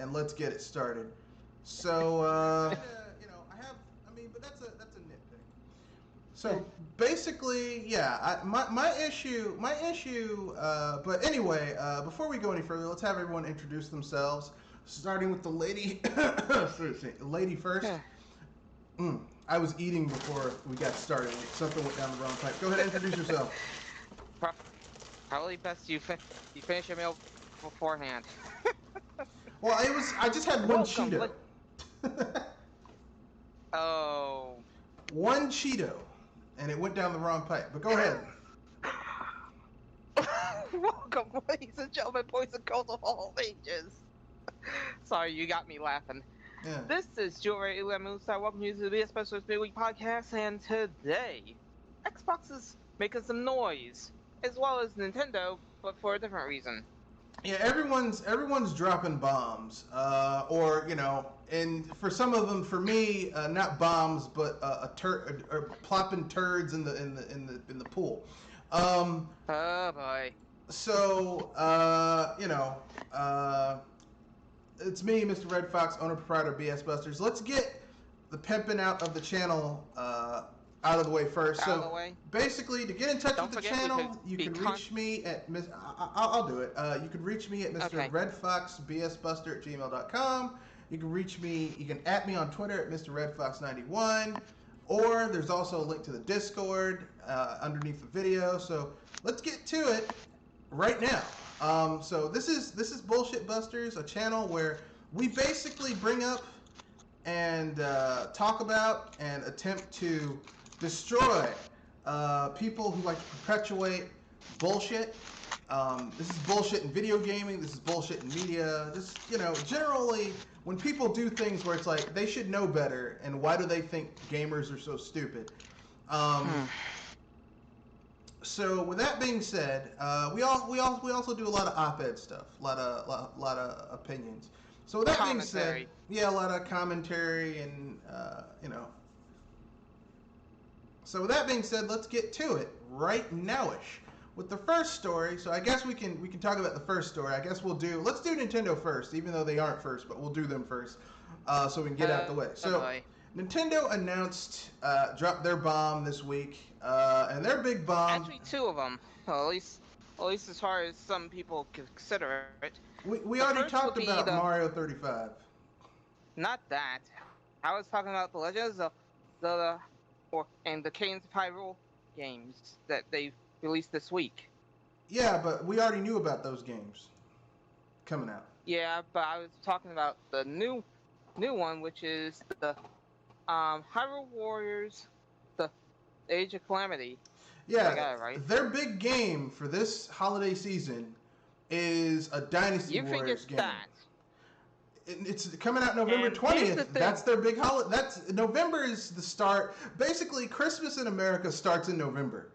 and let's get it started. So, but that's a nitpick. So basically, yeah, my issue. But anyway, before we go any further, let's have everyone introduce themselves, starting with the lady. Lady first. I was eating before we got started. Something went down the wrong pipe. Go ahead and introduce yourself. Probably best you finish your meal beforehand. Well, I just had one Cheeto. Oh. One Cheeto, and it went down the wrong pipe. But go ahead. Welcome, ladies and gentlemen, boys and girls of all ages. Sorry, you got me laughing. Yeah. This is Jewelry Moonstar. Welcome you to the Specialist Midweek Podcast, and today, Xbox is making some noise, as well as Nintendo, but for a different reason. Yeah, everyone's dropping bombs, and for some of them, for me, not bombs, but or plopping turds in the pool. Oh boy. So it's me, Mr. Red Fox, owner proprietor of BS Busters. Let's get the pimping out of the channel out of the way first. Out of the way. Basically, to get in touch with the channel, you can reach me at I'll do it. You can reach me at Mr. Redfoxbsbuster at gmail.com. You can reach me. You can @ me on Twitter at Mr. Redfox91, or there's also a link to the Discord underneath the video. So let's get to it right now. So this is Bullshit Busters, a channel where we basically bring up and talk about and attempt to destroy people who like to perpetuate bullshit. This is bullshit in video gaming. This is bullshit in media. This, generally when people do things where it's like they should know better, and why do they think gamers are so stupid? So with that being said, we also do a lot of op-ed stuff, a lot of opinions. So with that being said, yeah, a lot of commentary and So with that being said, let's get to it right nowish with the first story. So I guess we can talk about the first story. I guess let's do Nintendo first, even though they aren't first, but we'll do them first, so we can get out the way. So Nintendo announced, dropped their bomb this week, and their big bomb. Actually, two of them. Well, at least as far as some people consider it. We already talked about Mario 35. Not that. I was talking about the Legends of Zelda and the Cadence of Hyrule games that they released this week. Yeah, but we already knew about those games coming out. Yeah, but I was talking about the new one, which is the Hyrule Warriors, the Age of Calamity. Yeah, I got it right. Their big game for this holiday season is a Dynasty Warriors game. That. It's coming out November 20th. That's their big holiday. November is the start. Basically, Christmas in America starts in November.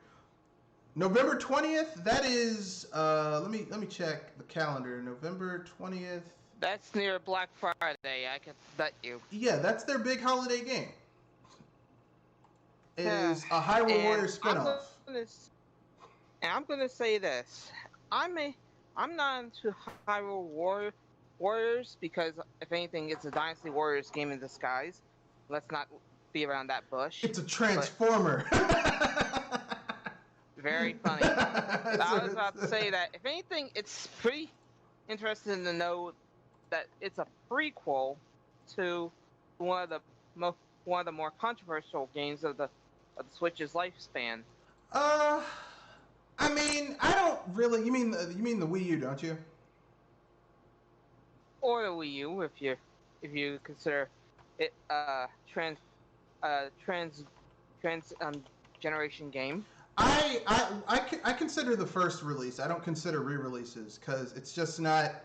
November 20th. That is. Let me check the calendar. November 20th. That's near Black Friday. I can bet you. Yeah, that's their big holiday game. It is a Hyrule Warriors spinoff. I'm gonna say this. I'm not into Hyrule Warriors because, if anything, it's a Dynasty Warriors game in disguise. Let's not be around that bush. It's a Transformer. Very funny. I was about to say that, if anything, it's pretty interesting to know that it's a prequel to one of the more controversial games of the Switch's lifespan. I mean, I don't really. You mean the Wii U, don't you? Or the Wii U, if you consider it generation game. I consider the first release. I don't consider re-releases because it's just not.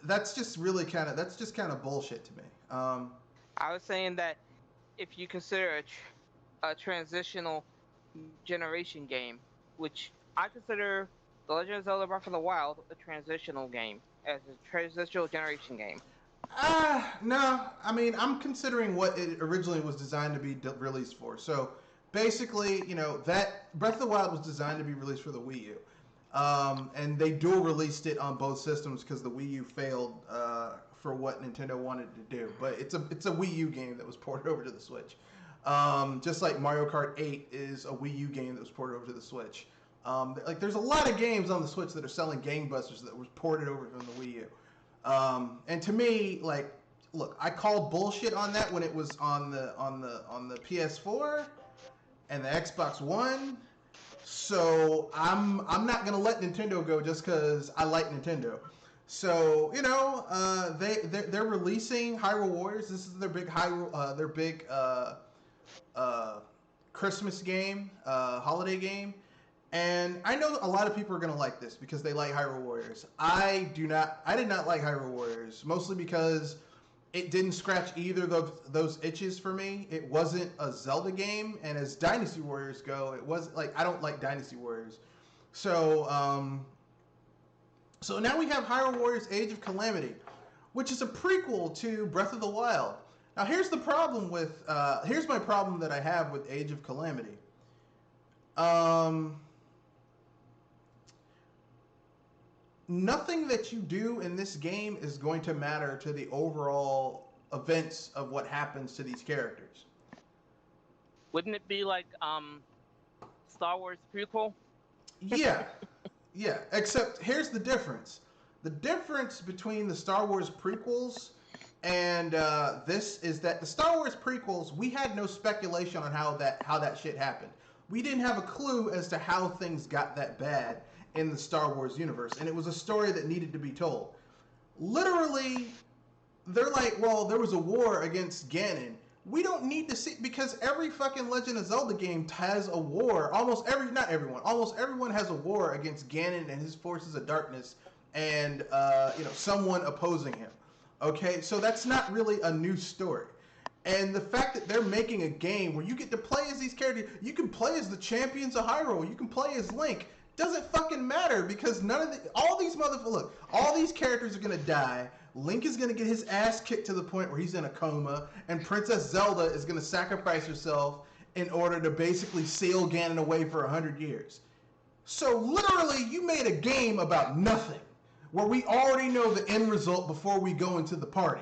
That's just kind of bullshit to me. I was saying that if you consider a transitional generation game, which I consider The Legend of Zelda Breath of the Wild a transitional game, as a transitional generation game. No. I mean, I'm considering what it originally was designed to be released for. So basically, that Breath of the Wild was designed to be released for the Wii U. And they dual released it on both systems because the Wii U failed for what Nintendo wanted to do. But it's a Wii U game that was ported over to the Switch. Just like Mario Kart 8 is a Wii U game that was ported over to the Switch. Like there's a lot of games on the Switch that are selling gangbusters that was ported over from the Wii U. And to me, like, look, I called bullshit on that when it was on the PS4 and the Xbox One. So I'm not gonna let Nintendo go just because I like Nintendo. So you know, they're releasing Hyrule Warriors. This is their big Christmas game, holiday game. And I know a lot of people are gonna like this because they like Hyrule Warriors. I did not like Hyrule Warriors, mostly because it didn't scratch either of those itches for me. It wasn't a Zelda game, and as Dynasty Warriors go, it wasn't like I don't like Dynasty Warriors. So so now we have Hyrule Warriors: Age of Calamity, which is a prequel to Breath of the Wild. Now here's the problem with here's my problem that I have with Age of Calamity. Nothing that you do in this game is going to matter to the overall events of what happens to these characters. Wouldn't it be like Star Wars prequel? Yeah. Yeah, except here's the difference. The difference between the Star Wars prequels and this is that the Star Wars prequels, we had no speculation on how that shit happened. We didn't have a clue as to how things got that bad in the Star Wars universe, and it was a story that needed to be told. Literally, they're like, well, there was a war against Ganon. We don't need to see, because every fucking Legend of Zelda game has a war. Almost everyone has a war against Ganon and his forces of darkness, and someone opposing him. Okay, so that's not really a new story. And the fact that they're making a game where you get to play as these characters, you can play as the champions of Hyrule, you can play as Link, doesn't fucking matter because all these characters are gonna die. Link is gonna get his ass kicked to the point where he's in a coma, and Princess Zelda is gonna sacrifice herself in order to basically seal Ganon away for 100 years. So literally, you made a game about nothing, where we already know the end result before we go into the party.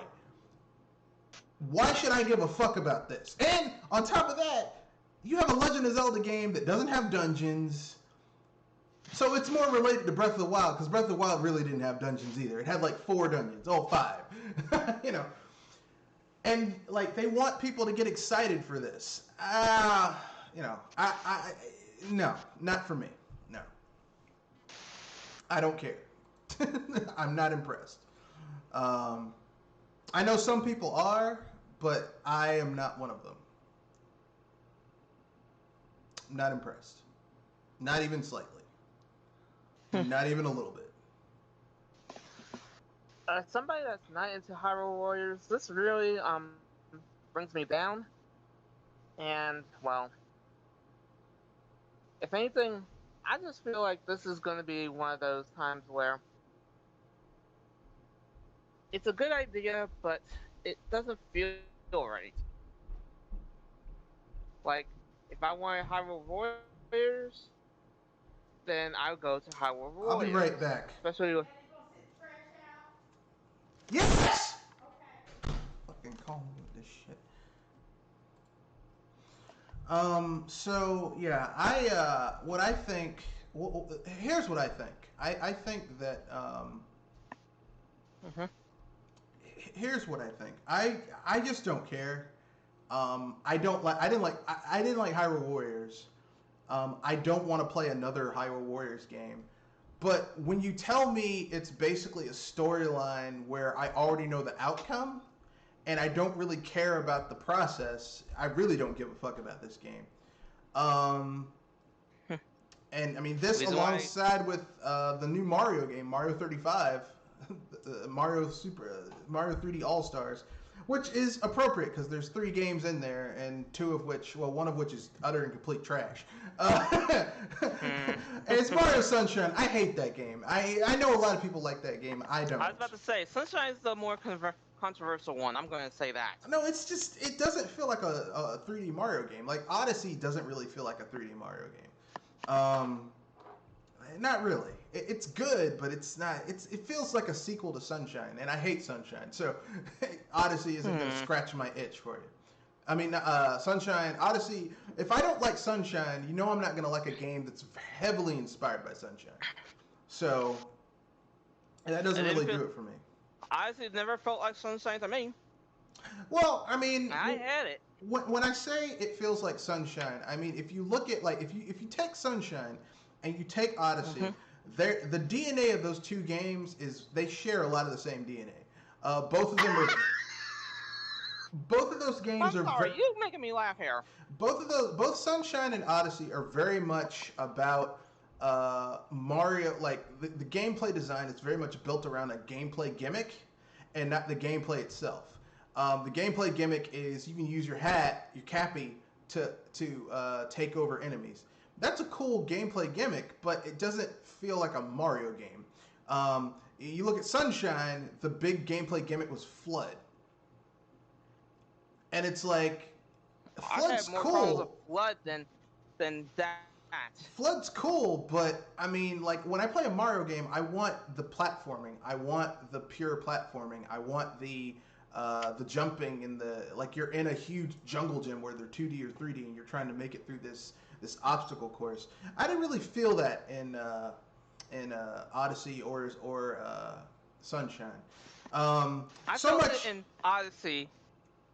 Why should I give a fuck about this? And on top of that, you have a Legend of Zelda game that doesn't have dungeons. So it's more related to Breath of the Wild, because Breath of the Wild really didn't have dungeons either. It had like 4 dungeons. Oh, 5. And like they want people to get excited for this. No, not for me. No. I don't care. I'm not impressed. I know some people are, but I am not one of them. I'm not impressed. Not even slightly. Not even a little bit. Somebody that's not into Hyrule Warriors, this really brings me down. And well, if anything, I just feel like this is going to be one of those times where it's a good idea, but it doesn't feel right. Like, if I wanted Hyrule Warriors, then I'll go to Hyrule Warriors. I'll be right back. Especially with... Yes! Okay. Fucking call me with this shit. So, yeah, what I think... Well, here's what I think. I think that... Here's what I think. I just don't care. I didn't like Hyrule Warriors. I don't want to play another Hyrule Warriors game. But when you tell me it's basically a storyline where I already know the outcome and I don't really care about the process, I really don't give a fuck about this game. And I mean, this alongside with the new Mario game, Mario 35, Mario 3D All-Stars, which is appropriate because there's 3 games in there, and one of which is utter and complete trash. And it's Mario Sunshine. I hate that game. I know a lot of people like that game. I don't. I was about to say, Sunshine is the more controversial one. I'm going to say that. No, it's just, it doesn't feel like a 3D Mario game. Like, Odyssey doesn't really feel like a 3D Mario game. not really. It's good, but it's not. It feels like a sequel to Sunshine, and I hate Sunshine. So Odyssey isn't going to scratch my itch for you. I mean, Sunshine, Odyssey. If I don't like Sunshine, you know I'm not going to like a game that's heavily inspired by Sunshine. So that doesn't really do it for me. Odyssey never felt like Sunshine to me. Well, I mean, I had it. When I say it feels like Sunshine, I mean if you look at like if you take Sunshine and you take Odyssey, the DNA of those two games is they share a lot of the same DNA. Both of them are. Both of those games are. Sorry, you making me laugh here. Both Sunshine and Odyssey are very much about Mario. Like the gameplay design is very much built around a gameplay gimmick, and not the gameplay itself. The gameplay gimmick is you can use your hat, your cappy, to take over enemies. That's a cool gameplay gimmick, but it doesn't feel like a Mario game. You look at Sunshine, the big gameplay gimmick was Flood. And it's like, Flood's I had more cool. of Flood than that. Flood's cool, but I mean, like when I play a Mario game, I want the platforming. I want the pure platforming. I want the jumping and like you're in a huge jungle gym where they're 2D or 3D and you're trying to make it through this obstacle course. I didn't really feel that in Odyssey or Sunshine. I so felt much it in Odyssey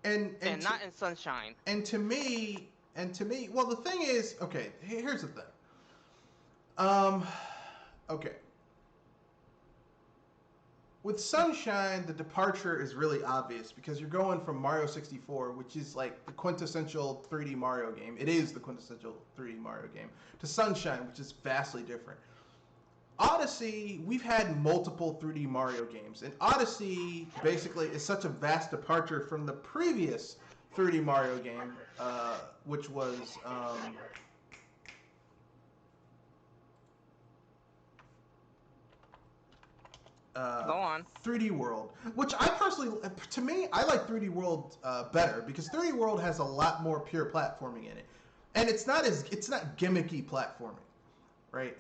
and not in Sunshine. And to me, well, the thing is, okay, here's the thing. Okay. With Sunshine, the departure is really obvious because you're going from Mario 64, which is like the quintessential 3D Mario game. It is the quintessential 3D Mario game, to Sunshine, which is vastly different. Odyssey, we've had multiple 3D Mario games, and Odyssey basically is such a vast departure from the previous 3D Mario game, which was Go on. 3D World, which I personally, to me, I like 3D World better because 3D World has a lot more pure platforming in it, and it's not gimmicky platforming, right?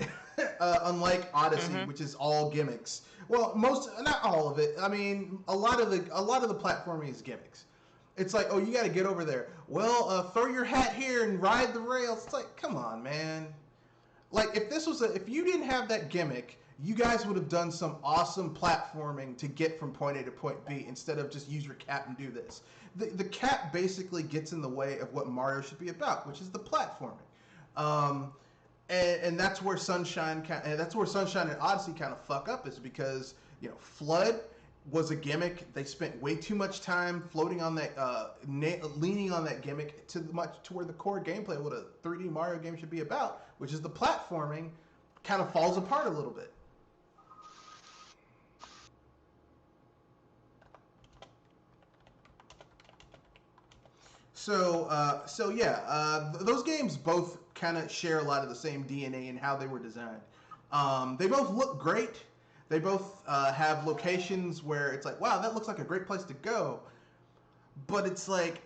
Unlike Odyssey, which is all gimmicks. Well, not all of it. I mean, a lot of the platforming is gimmicks. It's like, oh, you got to get over there. Well, throw your hat here and ride the rails. It's like, come on, man. Like if you didn't have that gimmick, you guys would have done some awesome platforming to get from point A to point B instead of just use your cap and do this. The cap basically gets in the way of what Mario should be about, which is the platforming. And that's where Sunshine and Odyssey kind of fuck up, is because Flood was a gimmick. They spent way too much time floating on that, leaning on that gimmick to where the core gameplay, what a 3D Mario game should be about, which is the platforming, kind of falls apart a little bit. So yeah, those games both kind of share a lot of the same DNA in how they were designed. They both look great. They both have locations where it's like, wow, that looks like a great place to go. But it's like,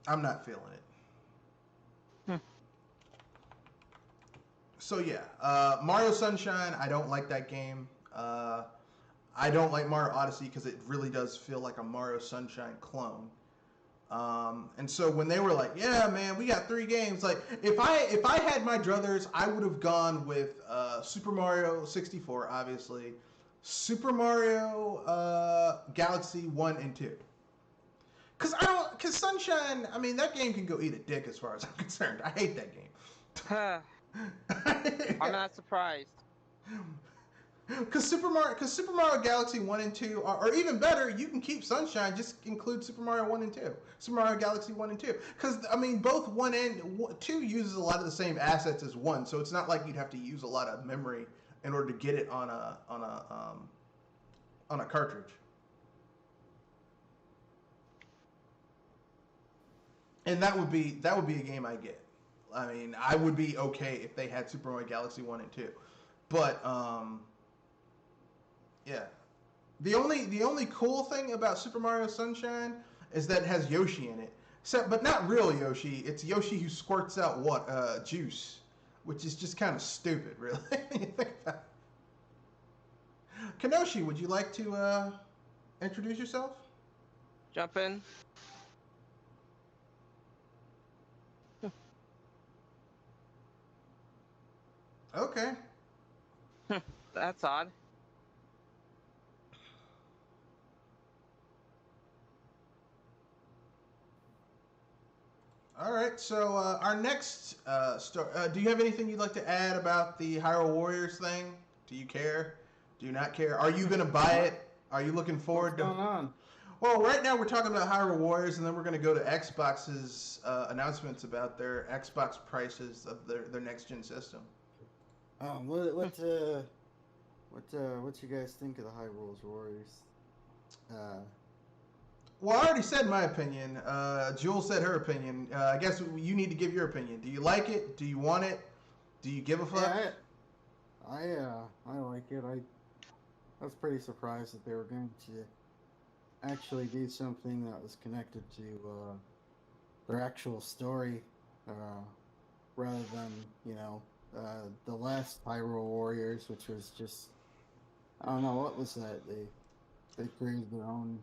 I'm not feeling it. So yeah, Mario Sunshine, I don't like that game. I don't like Mario Odyssey because it really does feel like a Mario Sunshine clone. And so when they were like, yeah, man, we got 3 games. Like, if I had my druthers, I would have gone with Super Mario 64, obviously, Super Mario Galaxy 1 and 2. Because Sunshine, I mean, that game can go eat a dick as far as I'm concerned. I hate that game. I'm not surprised. Because Super Mario Galaxy 1 and 2, or even better, you can keep Sunshine, just include Super Mario 1 and 2. Super Mario Galaxy 1 and 2. Because, I mean, both 1 and 2 uses a lot of the same assets as 1, so it's not like you'd have to use a lot of memory in order to get it on a cartridge. And that would be a game I get. I mean, I would be okay if they had Super Mario Galaxy 1 and 2. But, yeah. The only cool thing about Super Mario Sunshine is that it has Yoshi in it. So, but not real Yoshi. It's Yoshi who squirts out juice, which is just kind of stupid, really. When you think about it. Kenoshi, would you like to introduce yourself? Jump in. Okay. That's odd. All right. So our next story. Do you have anything you'd like to add about the Hyrule Warriors thing? Do you care? Do you not care? Are you gonna buy it? Are you looking forward to? What's going on? Well, right now we're talking about Hyrule Warriors, and then we're going to go to Xbox's announcements about their Xbox prices of their next gen system. What you guys think of the Hyrule Warriors? Well, I already said my opinion. Jules said her opinion. I guess you need to give your opinion. Do you like it? Do you want it? Do you give a fuck? Yeah, I like it. I was pretty surprised that they were going to actually do something that was connected to their actual story, rather than the last Hyrule Warriors, which was just, I don't know, what was that? They created their own.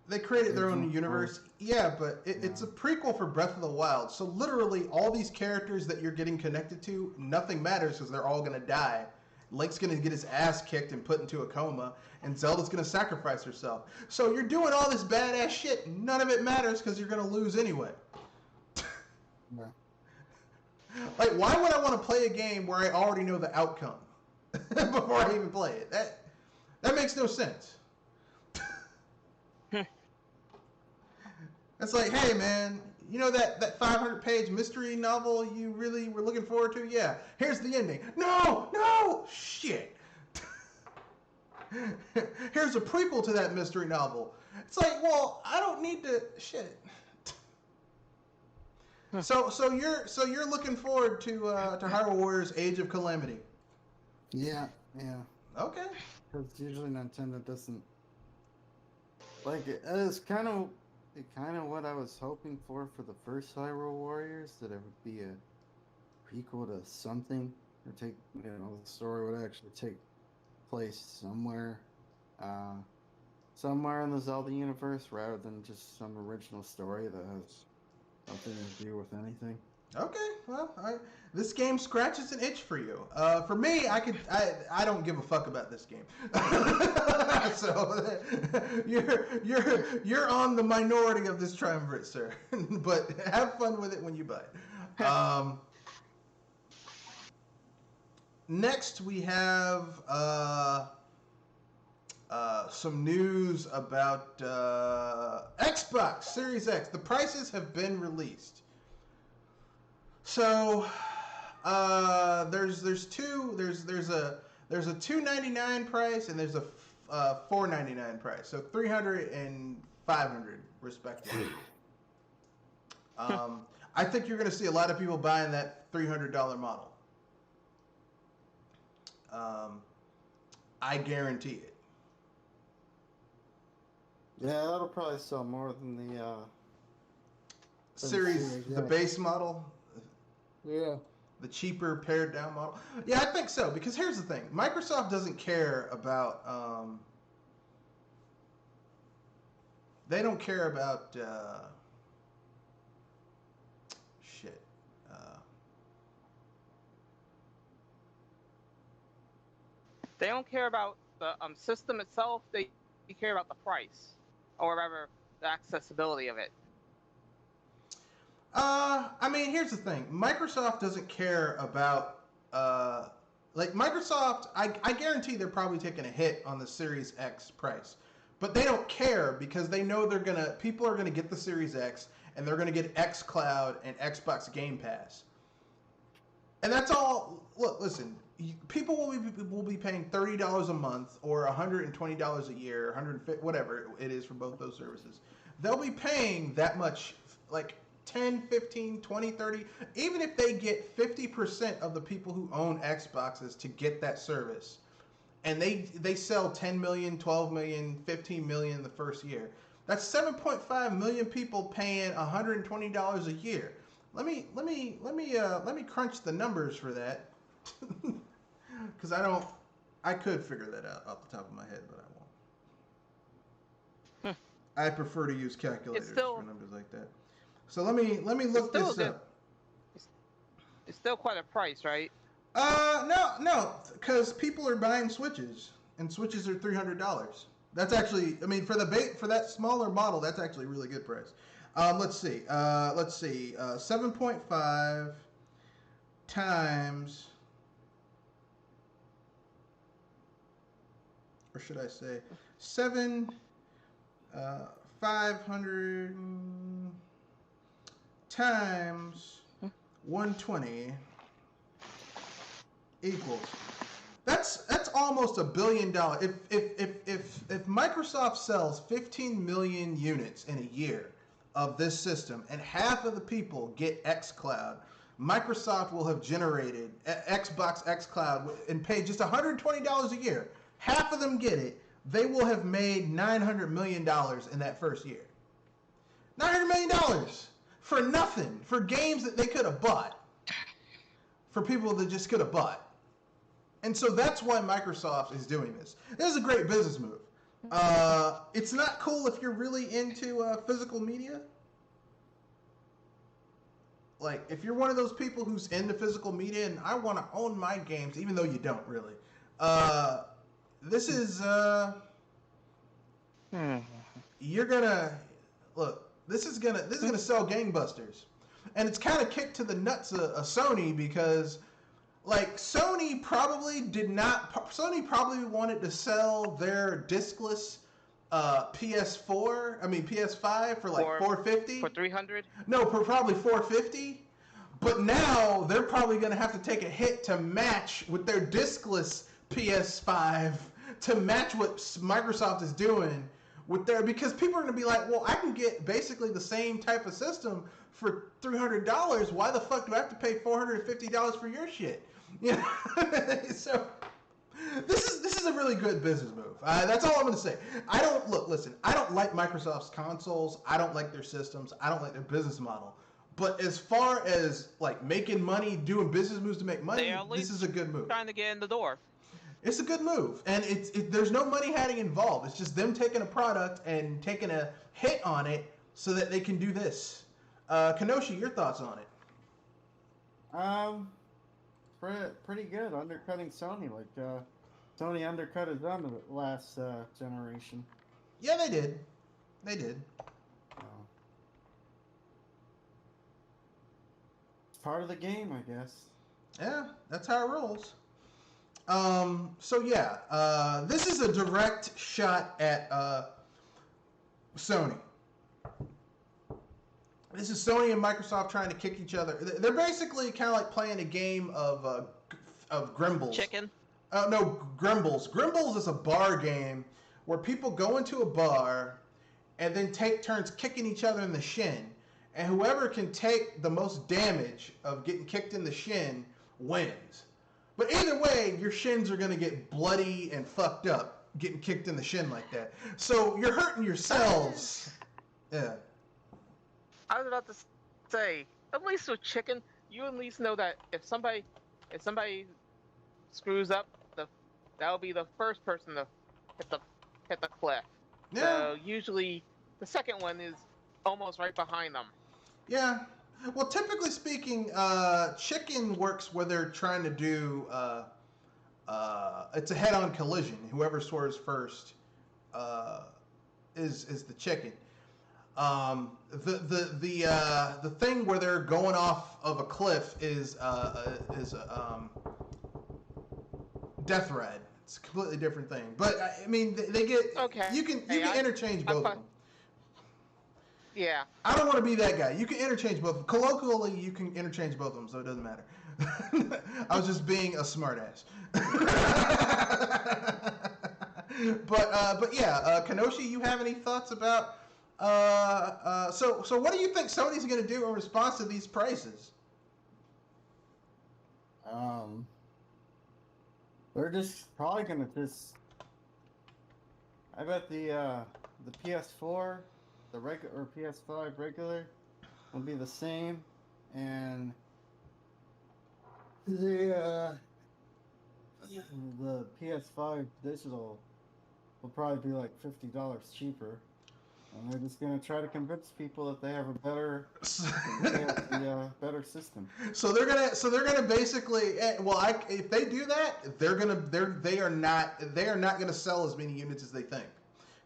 They created their own universe. Yeah, but it's a prequel for Breath of the Wild. So literally all these characters that you're getting connected to, nothing matters because they're all going to die. Link's going to get his ass kicked and put into a coma, and Zelda's going to sacrifice herself. So you're doing all this badass shit. None of it matters because you're going to lose anyway. Yeah. Like, why would I want to play a game where I already know the outcome before I even play it? That makes no sense. It's like, hey, man, you know that 500-page mystery novel you really were looking forward to? Yeah, here's the ending. No, shit. Here's a prequel to that mystery novel. It's like, well, I don't need to shit. So you're looking forward to Hyrule Warriors: Age of Calamity? Yeah. Okay. Because usually Nintendo doesn't like it. It's kind of what I was hoping for the first Hyrule Warriors, that it would be a prequel to something, or the story would actually take place somewhere in the Zelda universe, rather than just some original story that has nothing to do with anything. Okay, well, this game scratches an itch for you. For me, I don't give a fuck about this game. So you're on the minority of this triumvirate, sir. But have fun with it when you buy it. Next, we have some news about Xbox Series X. The prices have been released. So there's a $299 price, and there's a $499 price. So $300 and $500 respectively. I think you're going to see a lot of people buying that $300 model. I guarantee it. Yeah, that'll probably sell more than the the base model. Yeah. The cheaper pared down model. Yeah, I think so, because here's the thing. Microsoft doesn't care about they don't care about shit. They don't care about the system itself. They care about the price, or rather, the accessibility of it. I mean, here's the thing. Microsoft doesn't care about Microsoft. I guarantee they're probably taking a hit on the Series X price, but they don't care because they know people are gonna get the Series X, and they're gonna get XCloud and Xbox Game Pass, and that's all. Look, listen. People will be paying $30 a month or $120 a year, $150, whatever it is for both those services. They'll be paying that much, like 10, 15, 20, 30, even if they get 50% of the people who own Xboxes to get that service, and they sell 10 million, 12 million, 15 million the first year. That's 7.5 million people paying $120 a year. Let me crunch the numbers for that, because I could figure that out off the top of my head, but I won't. I prefer to use calculators for numbers like that. So let me look this up. It's still quite a price, right? No, because people are buying Switches, and Switches are $300. That's actually, I mean, for that smaller model, that's actually a really good price. Let's see. 7.5 times, or should I say, 500 times 120 equals. That's almost $1 billion. If Microsoft sells 15 million units in a year of this system, and half of the people get xCloud, Microsoft will have generated Xbox xCloud and paid just $120 a year. Half of them get it. They will have made $900 million in that first year. $900 million for nothing, for games that they could have bought, for people that just could have bought. And so that's why Microsoft is doing this. This is a great business move. It's not cool if you're really into physical media. Like, if you're one of those people who's into physical media and I want to own my games, even though you don't really. This is, you're gonna, look, this is gonna sell gangbusters. And it's kind of kicked to the nuts of Sony, because like Sony probably wanted to sell their discless PS5 for like $450. For $300? No, for probably $450. But now they're probably going to have to take a hit to match with their discless PS5, to match what Microsoft is doing with their, because people are going to be like, well, I can get basically the same type of system for $300. Why the fuck do I have to pay $450 for your shit? You know? So this is a really good business move. That's all I'm going to say. I don't like Microsoft's consoles. I don't like their systems. I don't like their business model. But as far as like making money, doing business moves to make money, this is a good move. Trying to get in the door. It's a good move, and there's no money hiding involved. It's just them taking a product and taking a hit on it so that they can do this. Kenoshi, your thoughts on it? Pretty good. Undercutting Sony, like Sony undercut them the last generation. Yeah, they did. They did. It's part of the game, I guess. Yeah, that's how it rolls. So yeah, this is a direct shot at Sony. This is Sony and Microsoft trying to kick each other. They're basically kind of like playing a game of Grimbles. Chicken? No, Grimbles. Grimbles is a bar game where people go into a bar and then take turns kicking each other in the shin. And whoever can take the most damage of getting kicked in the shin wins. But either way, your shins are going to get bloody and fucked up getting kicked in the shin like that. So you're hurting yourselves. Yeah. I was about to say, at least with chicken, you at least know that if somebody screws up, that'll be the first person to hit the cliff. Yeah. So usually the second one is almost right behind them. Yeah. Well, typically speaking, chicken works where they're trying to do it's a head-on collision. Whoever swerves first is the chicken. The thing where they're going off of a cliff is death ride. It's a completely different thing. But I mean, they get okay. You can interchange both of them. Yeah. I don't want to be that guy. You can interchange both of them. Colloquially, you can interchange both of them, so it doesn't matter. I was just being a smartass. But yeah, Kenoshi, you have any thoughts about? So what do you think Sony's going to do in response to these prices? They're just probably going to I bet the PS4 the regular or PS5 regular will be the same, and the PS5 digital will probably be like $50 cheaper. And they're just gonna try to convince people that they have a better, better system. So they're gonna basically, if they do that, they are not gonna sell as many units as they think,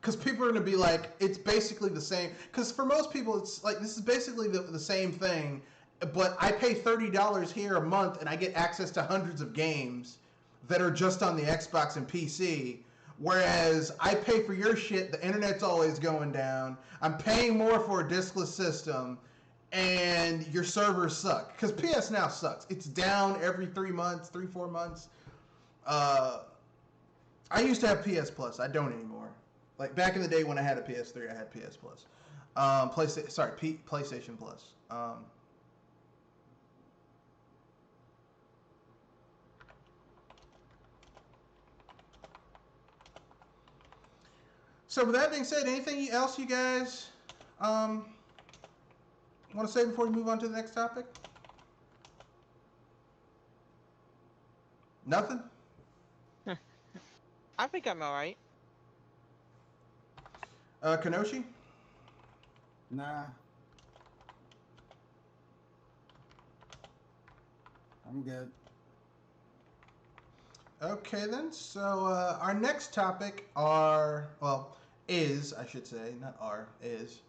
because people are gonna be like, it's basically the same. Because for most people, it's like this is basically the same thing, but I pay $30 here a month and I get access to hundreds of games that are just on the Xbox and PC. Whereas I pay for your shit, the internet's always going down. I'm paying more for a diskless system, and your servers suck. Because PS Now sucks. It's down every 4 months. I used to have PS Plus. I don't anymore. Like back in the day when I had a PS3, I had PS Plus. PlayStation Plus. So with that being said, anything else you guys want to say before we move on to the next topic? Nothing? I think I'm all right. Kenoshi? Nah. I'm good. Okay then, so our next topic is, I should say, not are, is.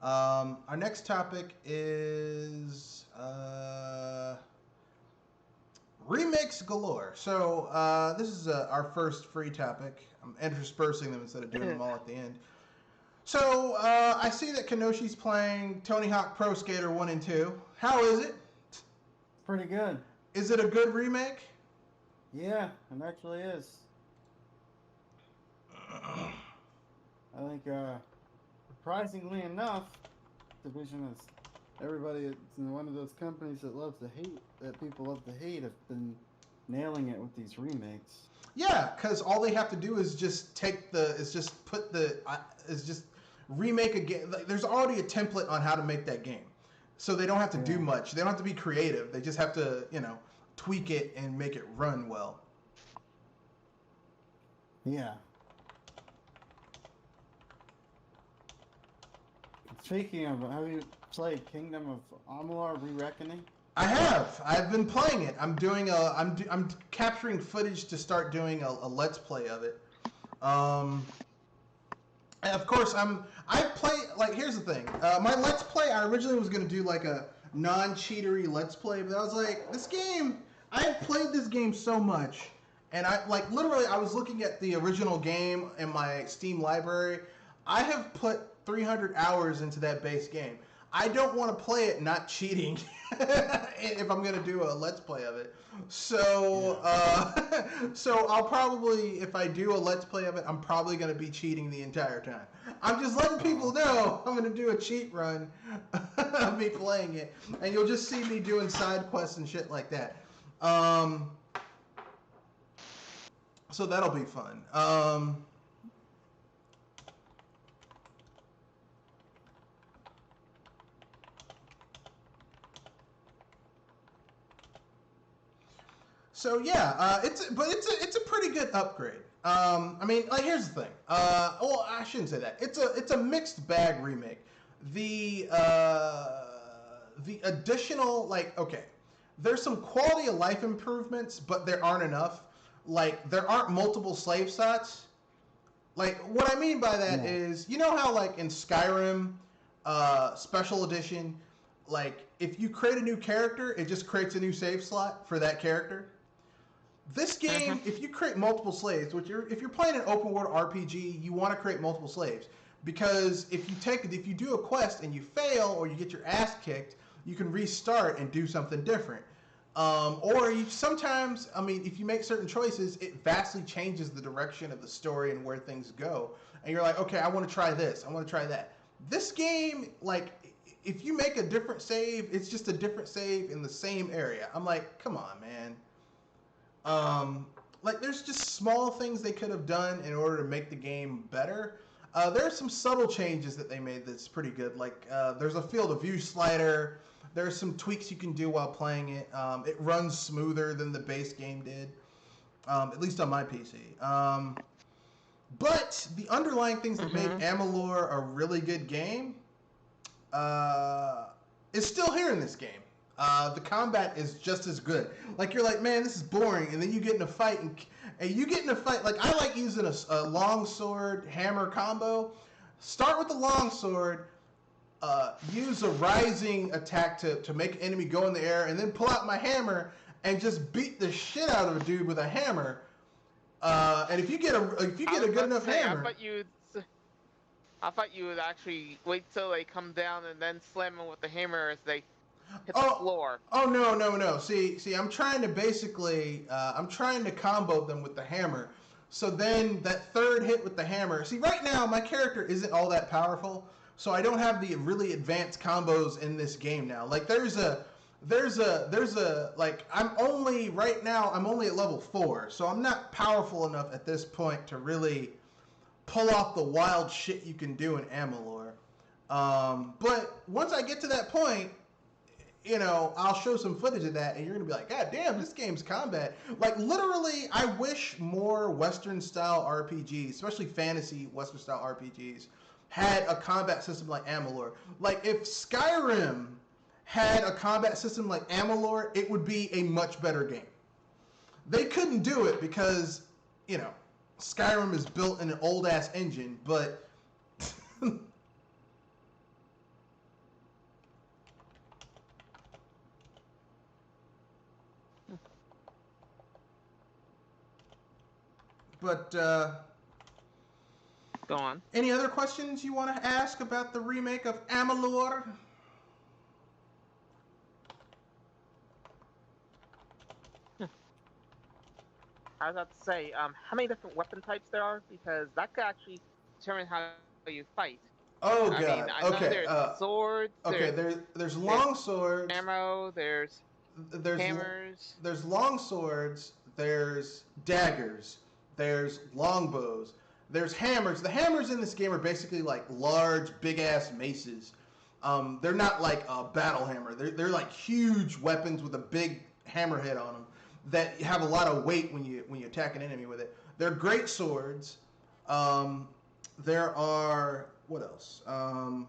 Our next topic is Remakes Galore. So this is our first free topic. I'm interspersing them instead of doing them all at the end. So I see that Kenoshi's playing Tony Hawk Pro Skater 1 and 2. How is it? Pretty good. Is it a good remake? Yeah, it actually is. I think, surprisingly enough, Division is everybody. It's one of those companies that people love to hate, have been nailing it with these remakes. Yeah, because all they have to do is just remake a game. Like, there's already a template on how to make that game, so they don't have to do much. They don't have to be creative. They just have to, tweak it and make it run well. Yeah. Speaking of, have you played Kingdom of Amalur: Re-Reckoning? I have. I've been playing it. I'm doing I'm capturing footage to start doing a let's play of it. And of course here's the thing. My let's play, I originally was going to do like a non-cheatery let's play, but I was like, this game, I have played this game so much, and I was looking at the original game in my Steam library. I have put 300 hours into that base game. I don't want to play it not cheating if I'm going to do a let's play of it. So so I'll probably, if I do a let's play of it, I'm probably going to be cheating the entire time. I'm just letting people know I'm going to do a cheat run of me playing it, and you'll just see me doing side quests and shit like that. So that'll be fun. So yeah, it's a pretty good upgrade. I mean, like, here's the thing. Well, I shouldn't say that. It's a mixed bag remake. The additional, like, okay, there's some quality of life improvements, but there aren't enough. Like, there aren't multiple slave slots. Like, what I mean by that is, you know how, like, in Skyrim, Special Edition, like, if you create a new character, it just creates a new save slot for that character? This game, if you create multiple slaves, if you're playing an open world RPG, you want to create multiple slaves, because if you do a quest and you fail or you get your ass kicked, you can restart and do something different. Sometimes, I mean, if you make certain choices, it vastly changes the direction of the story and where things go. And you're like, okay, I want to try this, I want to try that. This game, like, if you make a different save, it's just a different save in the same area. I'm like, come on, man. Like, there's just small things they could have done in order to make the game better. There are some subtle changes that they made that's pretty good. Like there's a field of view slider. There's some tweaks you can do while playing it. It runs smoother than the base game did, at least on my PC. But the underlying things that made Amalur a really good game is still here in this game. The combat is just as good. Like, you're like, man, this is boring, and then you get in a fight, and you get in a fight. Like, I like using a long sword hammer combo. Start with the long sword, use a rising attack to make an enemy go in the air, and then pull out my hammer and just beat the shit out of a dude with a hammer. And if you get a good enough hammer, I thought you would actually wait till they come down and then slam them with the hammer as they hit the floor. Oh no. See, I'm trying to basically I'm trying to combo them with the hammer. So then that third hit with the hammer. See, right now my character isn't all that powerful, so I don't have the really advanced combos in this game now. Like there's a like I'm only at level 4, so I'm not powerful enough at this point to really pull off the wild shit you can do in Amalur. But once I get to that point, you know, I'll show some footage of that, and you're gonna be like, God damn, this game's combat. Like, literally, I wish more Western-style RPGs, especially fantasy Western-style RPGs, had a combat system like Amalur. Like, if Skyrim had a combat system like Amalur, it would be a much better game. They couldn't do it because, you know, Skyrim is built in an old-ass engine, but... But, go on. Any other questions you want to ask about the remake of Amalur? I was about to say, how many different weapon types there are? Because that could actually determine how you fight. Oh, God. I mean, I know there's swords. Okay, there's long swords. Ammo, there's hammers. There's long swords. There's daggers. There's longbows. There's hammers. The hammers in this game are basically like large, big-ass maces. They're not like a battle hammer. They're like huge weapons with a big hammerhead on them that have a lot of weight when you attack an enemy with it. They're great swords. There are... What else? I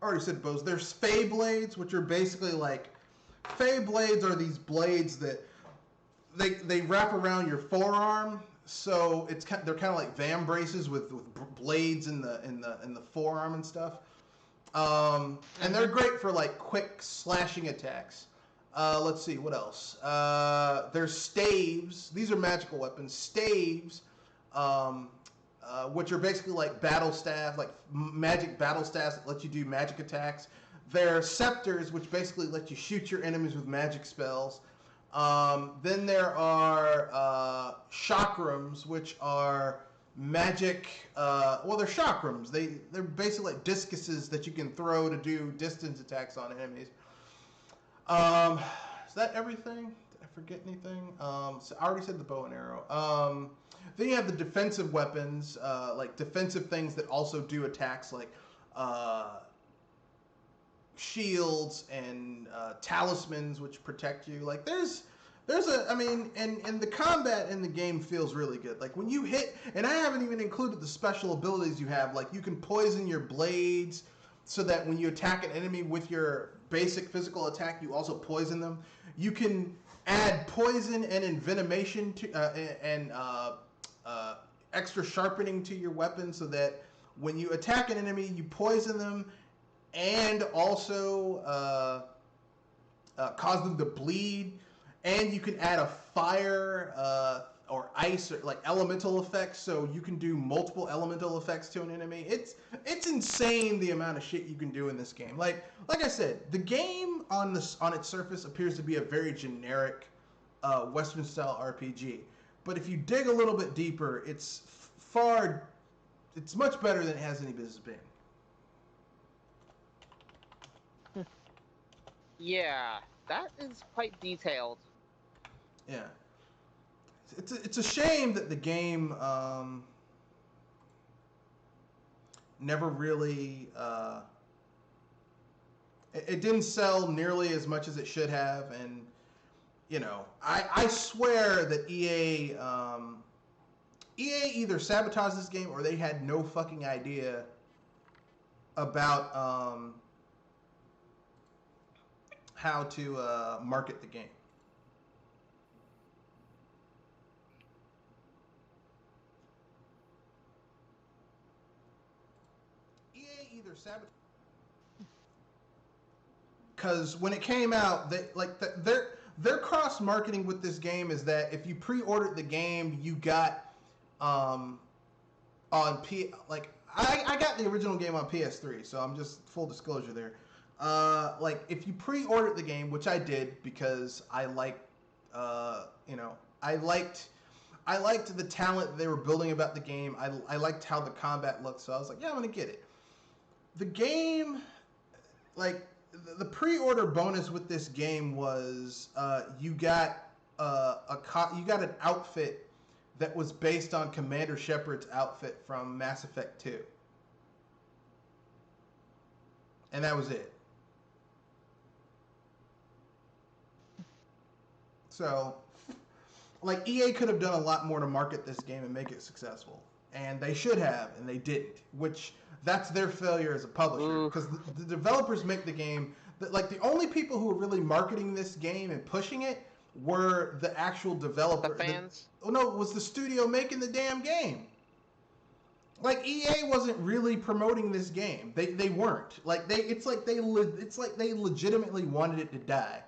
already said bows. There's Fey blades, which are basically like... Fey blades are these blades that they wrap around your forearm, so they're kind of like vambraces with blades in the forearm and stuff. And they're great for like quick slashing attacks. Let's see, what else? There's staves. These are magical weapons. Staves, which are basically like battle staff, like magic battle staffs that let you do magic attacks. There are scepters, which basically let you shoot your enemies with magic spells. Then there are chakrams, which are magic. Well, they're chakrams. They're basically like discuses that you can throw to do distance attacks on enemies. Is that everything? Did I forget anything? So I already said the bow and arrow. Then you have the defensive weapons, like defensive things that also do attacks, like shields and talismans, which protect you. Like there's I mean, and the combat in the game feels really good. Like when you hit, and I haven't even included the special abilities you have. Like you can poison your blades so that when you attack an enemy with your basic physical attack, you also poison them. You can add poison and envenomation to extra sharpening to your weapon so that when you attack an enemy, you poison them and also cause them to bleed. And you can add a fire or ice or like elemental effects, so you can do multiple elemental effects to an enemy. It's insane the amount of shit you can do in this game. Like I said, the game on its surface appears to be a very generic Western style RPG. But if you dig a little bit deeper, it's much better than it has any business being. Yeah, that is quite detailed. Yeah, it's a shame that the game never really it didn't sell nearly as much as it should have, and you know, I swear that EA either sabotaged this game or they had no fucking idea about how to market the game. EA either sabotaged, because when it came out, they like their cross marketing with this game is that if you pre-ordered the game, you got on like I got the original game on PS3, so I'm just full disclosure there. Like if you pre-ordered the game, which I did because I liked I liked the talent they were building about the game. I liked how the combat looked, so I was like, yeah, I'm gonna get it. The game, like the pre-order bonus with this game was you got an outfit that was based on Commander Shepard's outfit from Mass Effect 2. And that was it. So, like, EA could have done a lot more to market this game and make it successful. And they should have, and they didn't. Which, that's their failure as a publisher. Because the developers make the game. Like, the only people who are really marketing this game and pushing it were the actual developer. The fans? No, it was the studio making the damn game. Like, EA wasn't really promoting this game. They weren't. Like, it's like they legitimately wanted it to die.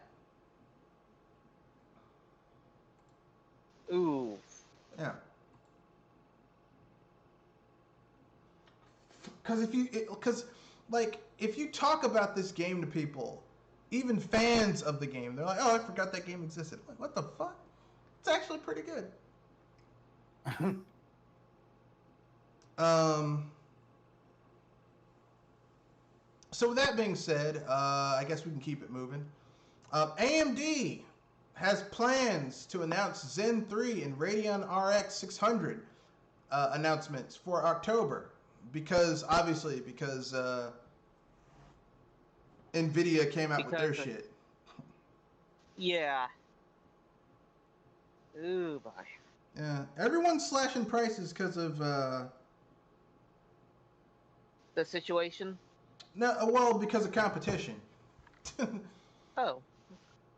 Ooh. Yeah. Because if you talk about this game to people, even fans of the game, they're like, "Oh, I forgot that game existed." I'm like, what the fuck? It's actually pretty good. So with that being said, I guess we can keep it moving. AMD has plans to announce Zen 3 and Radeon RX 600 announcements for October because Nvidia came out with their shit. Yeah. Ooh, boy. Yeah, everyone's slashing prices because of the situation. No, well, because of competition. Oh.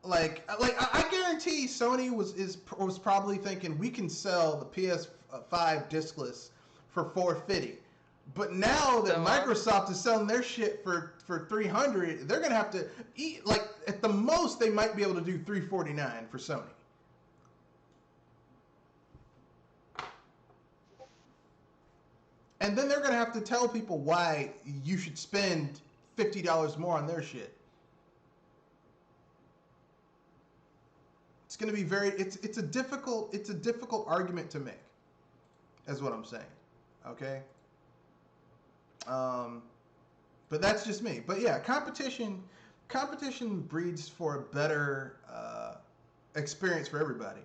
Like I guarantee Sony was probably thinking we can sell the PS5 discless for $450, but now that Microsoft is selling their shit for $300, they're gonna have to eat, like, at the most they might be able to do $349 for Sony. And then they're gonna have to tell people why you should spend $50 more on their shit. It's going to be it's a difficult argument to make, is what I'm saying. Okay? But that's just me. But yeah, competition breeds for a better experience for everybody.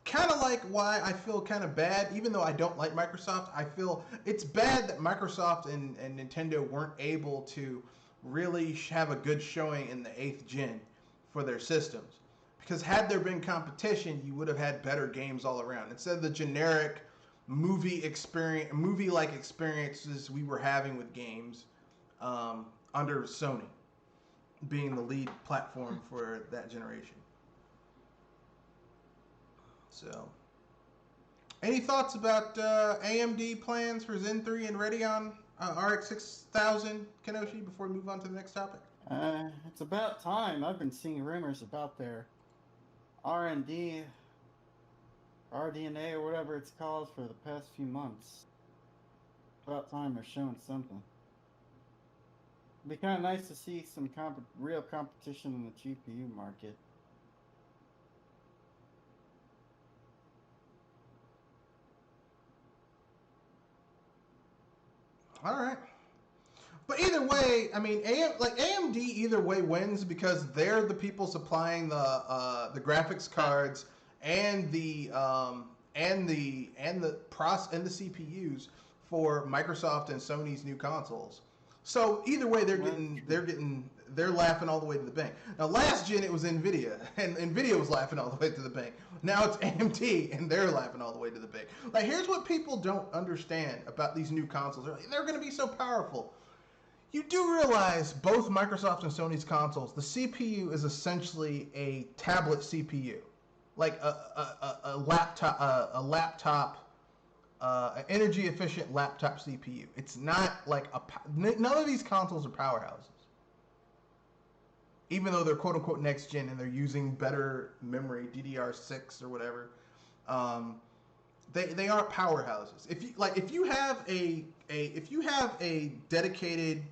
Kind of like why I feel kind of bad, even though I don't like Microsoft, I feel it's bad that Microsoft and Nintendo weren't able to really have a good showing in the 8th gen for their systems, because had there been competition, you would have had better games all around instead of the generic movie-like experiences we were having with games under Sony being the lead platform for that generation. So, any thoughts about AMD plans for Zen 3 and Radeon RX 6000, Kenoshi, before we move on to the next topic? It's about time. I've been seeing rumors about their R&D, RDNA, or whatever it's called, for the past few months. About time they're showing something. It'd be kind of nice to see some real competition in the GPU market. All right. But either way, I mean, AMD either way wins because they're the people supplying the graphics cards and the CPUs for Microsoft and Sony's new consoles. So either way, they're laughing all the way to the bank. Now, last gen it was Nvidia, and Nvidia was laughing all the way to the bank. Now it's AMD, and they're laughing all the way to the bank. Like, here's what people don't understand about these new consoles. They're going to be so powerful. You do realize both Microsoft and Sony's consoles, the CPU is essentially a tablet CPU, like a laptop. An energy efficient laptop CPU. It's not like none of these consoles are powerhouses. Even though they're quote unquote next gen and they're using better memory, DDR6 or whatever, they aren't powerhouses. If you have a dedicated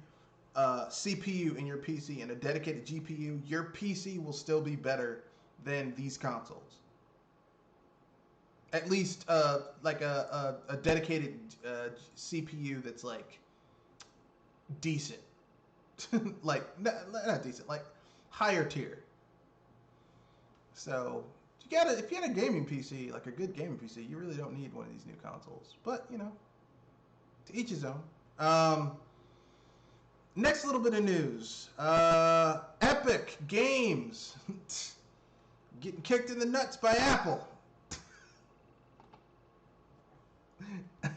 CPU in your PC and a dedicated GPU, your PC will still be better than these consoles. At least like a dedicated CPU that's like decent, like not decent, like higher tier. So if you had a gaming PC, like a good gaming PC, you really don't need one of these new consoles. But to each his own. Next little bit of news: Epic Games getting kicked in the nuts by Apple.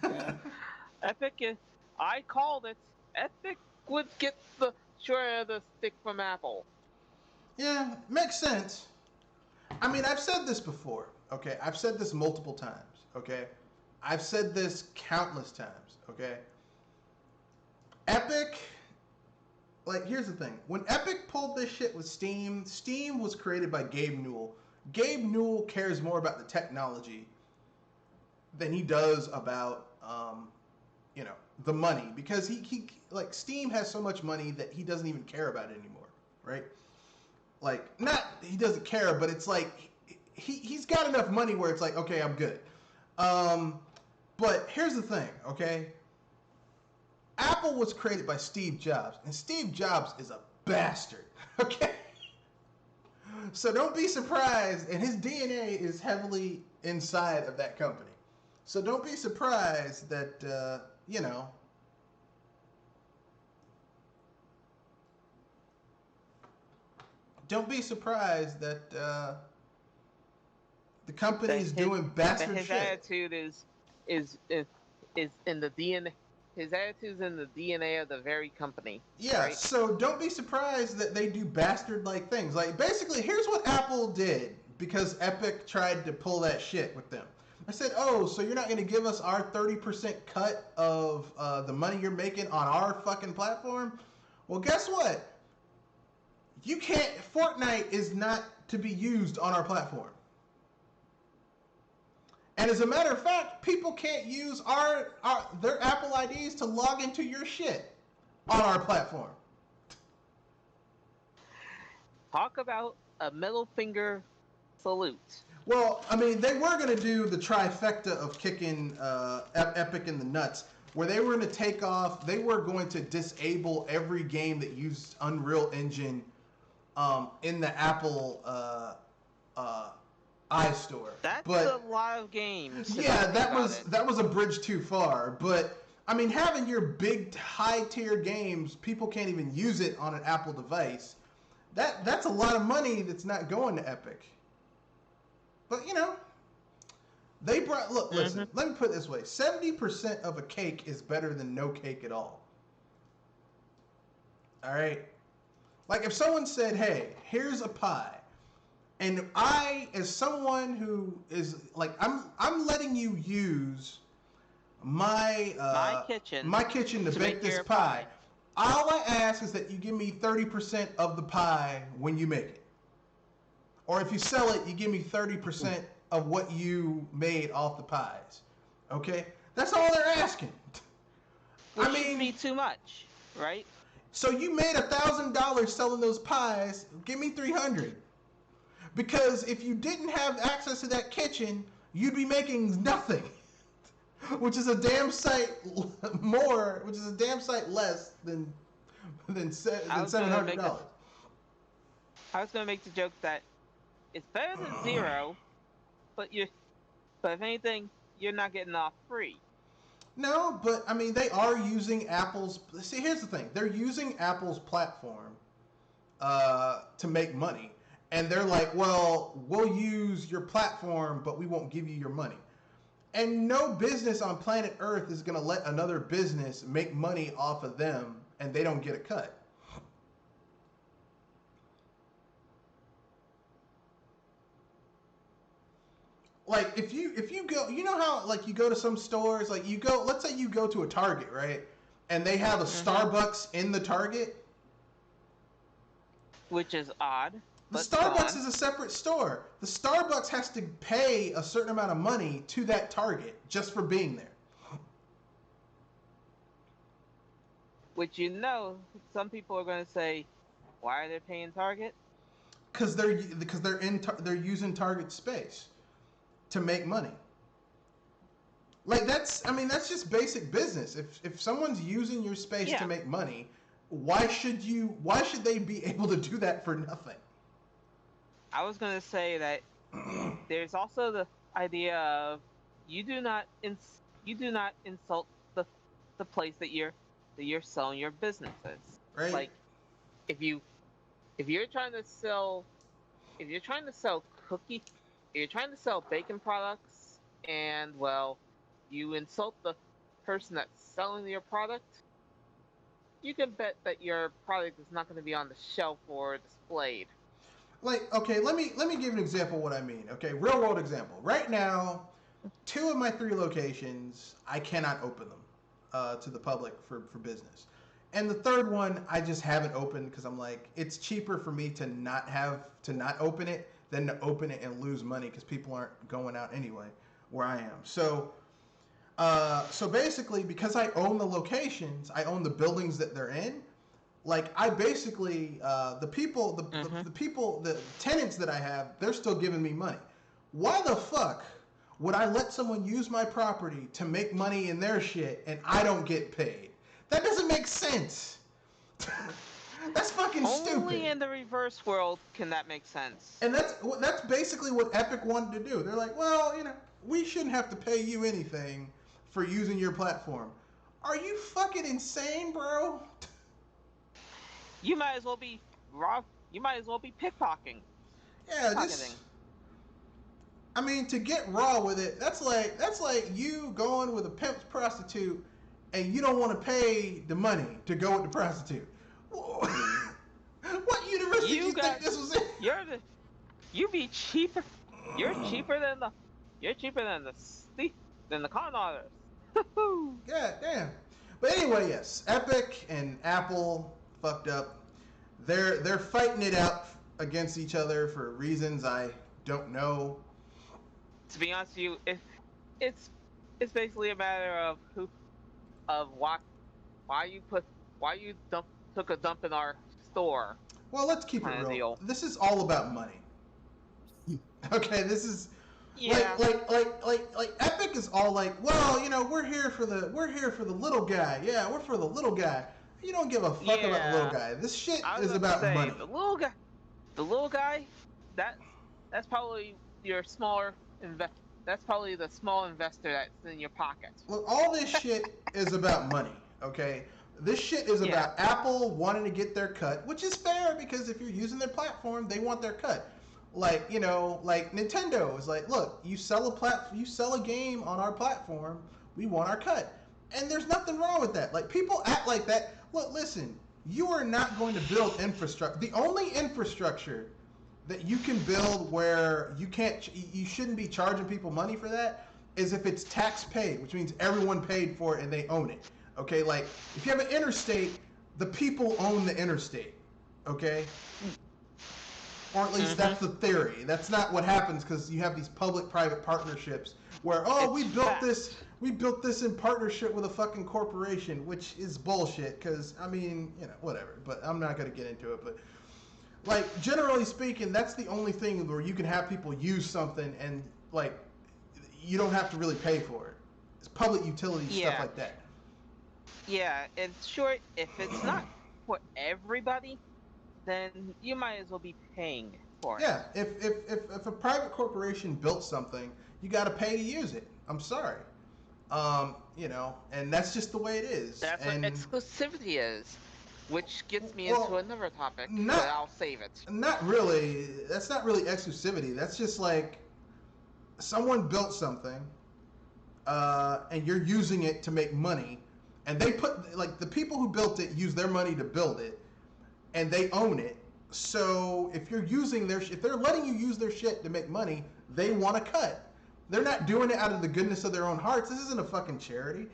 Yeah. Epic I called it. Epic would get the short end of the stick from Apple. Yeah, makes sense. I mean, I've said this before, okay? I've said this multiple times, okay? I've said this countless times, okay? Epic, like, here's the thing. When Epic pulled this shit with Steam, Steam was created by Gabe Newell. Gabe Newell cares more about the technology than he does about, the money. Because he like, Steam has so much money that he doesn't even care about it anymore, right? Like, not he doesn't care, but it's like he's got enough money where it's like, okay, I'm good. But here's the thing, okay? Apple was created by Steve Jobs, and Steve Jobs is a bastard, okay? So don't be surprised, and his DNA is heavily inside of that company. So don't be surprised that, don't be surprised that the company's doing bastard his shit. Attitude is in the DNA. His attitude's in the DNA of the very company. Yeah, right? So don't be surprised that they do bastard-like things. Like, basically, here's what Apple did because Epic tried to pull that shit with them. I said, oh, so you're not going to give us our 30% cut of the money you're making on our fucking platform? Well, guess what? You can't. Fortnite is not to be used on our platform. And as a matter of fact, people can't use their Apple IDs to log into your shit on our platform. Talk about a middle finger salute. Well, I mean, they were going to do the trifecta of kicking Epic in the nuts, where they were going to they were going to disable every game that used Unreal Engine in the Apple iStore. That's a lot of games. Yeah, that was a bridge too far. But I mean, having your big high tier games, people can't even use it on an Apple device. That's a lot of money that's not going to Epic. But they brought. Look, listen. Let me put it this way: 70% of a cake is better than no cake at all. All right. Like if someone said, "Hey, here's a pie." And I, as someone who is like, I'm letting you use my kitchen to bake this pie. All I ask is that you give me 30% of the pie when you make it. Or if you sell it, you give me 30% of what you made off the pies. Okay? That's all they're asking. Which shouldn't be too much, right? So you made $1,000 selling those pies. Give me $300. Because if you didn't have access to that kitchen, you'd be making nothing, which is a damn sight more, which is a damn sight less than $700. I was gonna make the joke that it's better than zero, but if anything, you're not getting off free. No, but I mean, they are using Apple's. See, here's the thing: they're using Apple's platform to make money, and they're like, "Well, we'll use your platform, but we won't give you your money." And no business on planet Earth is going to let another business make money off of them, and they don't get a cut. Like if you go, you know how like you go to some stores, like you go, let's say you go to a Target, right? And they have a Starbucks in the Target, which is odd. The Starbucks is a separate store. The Starbucks has to pay a certain amount of money to that Target just for being there. Which some people are going to say, why are they paying Target? Because they're using Target space to make money. Like that's just basic business. If someone's using your space to make money, why should they be able to do that for nothing? I was going to say that there's also the idea of you do not insult the place that you're selling your businesses. Right. Like if you're trying to sell cookie, if you're trying to sell bacon products, and well, you insult the person that's selling your product, you can bet that your product is not going to be on the shelf or displayed. Like, okay, let me give an example of what I mean. Okay, real world example. Right now, 2 of my 3 locations, I cannot open them to the public for business. And the 3rd one, I just haven't opened because I'm like, it's cheaper for me to not open it than to open it and lose money because people aren't going out anyway where I am. So basically, because I own the locations, I own the buildings that they're in. Like I basically, the tenants that I have, they're still giving me money. Why the fuck would I let someone use my property to make money in their shit and I don't get paid? That doesn't make sense. That's fucking stupid. Only in the reverse world can that make sense. And that's basically what Epic wanted to do. They're like, well, we shouldn't have to pay you anything for using your platform. Are you fucking insane, bro? You might as well be raw. You might as well be pickpocketing. Yeah, to get raw with it, that's like you going with a pimp's prostitute, and you don't want to pay the money to go with the prostitute. What university do you think this was in? You be cheaper. You're cheaper than the con artists. God damn. But anyway, yes, Epic and Apple fucked up. They're fighting it out against each other for reasons I don't know. To be honest with you, it's basically a matter of why you took a dump in our store. Well, let's keep it real. This is all about money. Okay, this is like Epic is all like, well, we're here for the little guy. Yeah, we're for the little guy. You don't give a fuck about the little guy. This shit is about money. The little guy, that's probably your smaller that's probably the small investor that's in your pocket. Look, all this shit is about money, okay? This shit is about Apple wanting to get their cut, which is fair because if you're using their platform, they want their cut. Like, like Nintendo is like, look, you sell a game on our platform, we want our cut. And there's nothing wrong with that. Like, people act like that. Look, listen, you are not going to build infrastructure. The only infrastructure that you can build where you shouldn't be charging people money for that is if it's tax paid, which means everyone paid for it and they own it. Okay, like if you have an interstate, the people own the interstate. Okay, or at least that's the theory. That's not what happens because you have these public-private partnerships where we built this in partnership with a fucking corporation, which is bullshit. Because whatever. But I'm not gonna get into it. But like generally speaking, that's the only thing where you can have people use something and like you don't have to really pay for it. It's public utility stuff like that. Yeah, it's short. If it's not for everybody, then you might as well be paying for it. Yeah, if a private corporation built something, you got to pay to use it. I'm sorry. You know, and that's just the way it is. That's and what exclusivity is, which gets me well, into another topic, not, but I'll save it. Not really. That's not really exclusivity. That's just like someone built something, and you're using it to make money, and they put like the people who built it use their money to build it, and they own it. So if you're using if they're letting you use their shit to make money, they want to cut. They're not doing it out of the goodness of their own hearts. This isn't a fucking charity.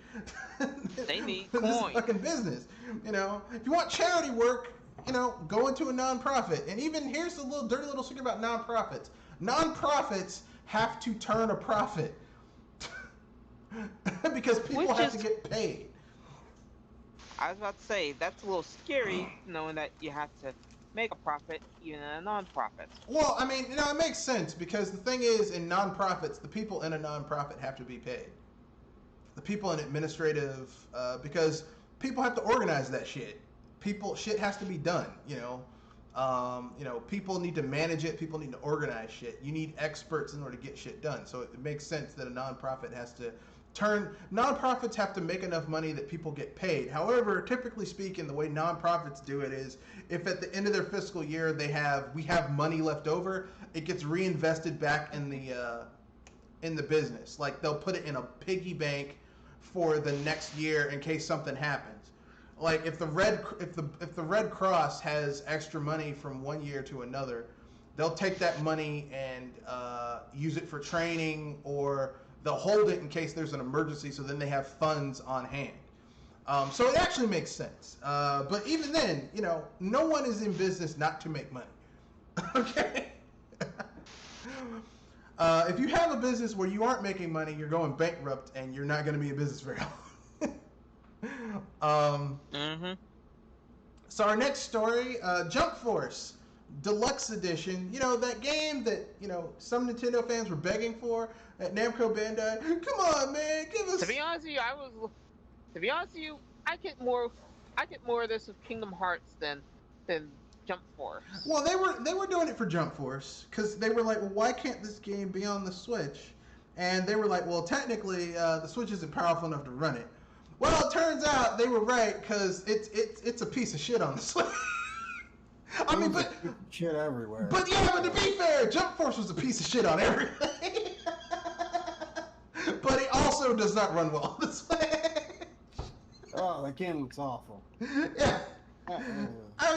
They need This coin. is fucking business. You know, if you want charity work, you know, go into a nonprofit. And even here's a little dirty little secret about nonprofits. Nonprofits have to turn a profit because people have to get paid. I was about to say, that's a little scary knowing that you have to make a profit even in a non-profit. Well, I mean, you know, it makes sense because the thing is, in nonprofits, the people in a nonprofit have to be paid. The people in administrative, because people have to organize that shit. Shit has to be done. You know, people need to manage it. People need to organize shit. You need experts in order to get shit done. So it makes sense that a nonprofit has to nonprofits have to make enough money that people get paid. However, typically speaking, the way nonprofits do it is if at the end of their fiscal year we have money left over, it gets reinvested back in the business. Like they'll put it in a piggy bank for the next year in case something happens. Like if the Red Cross has extra money from one year to another, they'll take that money and use it for training, or they'll hold it in case there's an emergency, so then they have funds on hand. So it actually makes sense. But even then, you know, no one is in business not to make money. Okay? If you have a business where you aren't making money, you're going bankrupt, and you're not going to be in business very long. So our next story, Jump Force Deluxe Edition. You know, that game that, you know, some Nintendo fans were begging for at Namco Bandai. Come on, man, give us. To be honest with you, I get more of this with Kingdom Hearts than Jump Force. Well, they were doing it for Jump Force because they were like, well, why can't this game be on the Switch? And they were like, well, technically, the Switch isn't powerful enough to run it. Well, it turns out they were right because it's a piece of shit on the Switch. I mean, but shit everywhere. But yeah, but to be fair, Jump Force was a piece of shit on everything. But it also does not run well on the Switch. Oh, that game looks awful. Yeah. I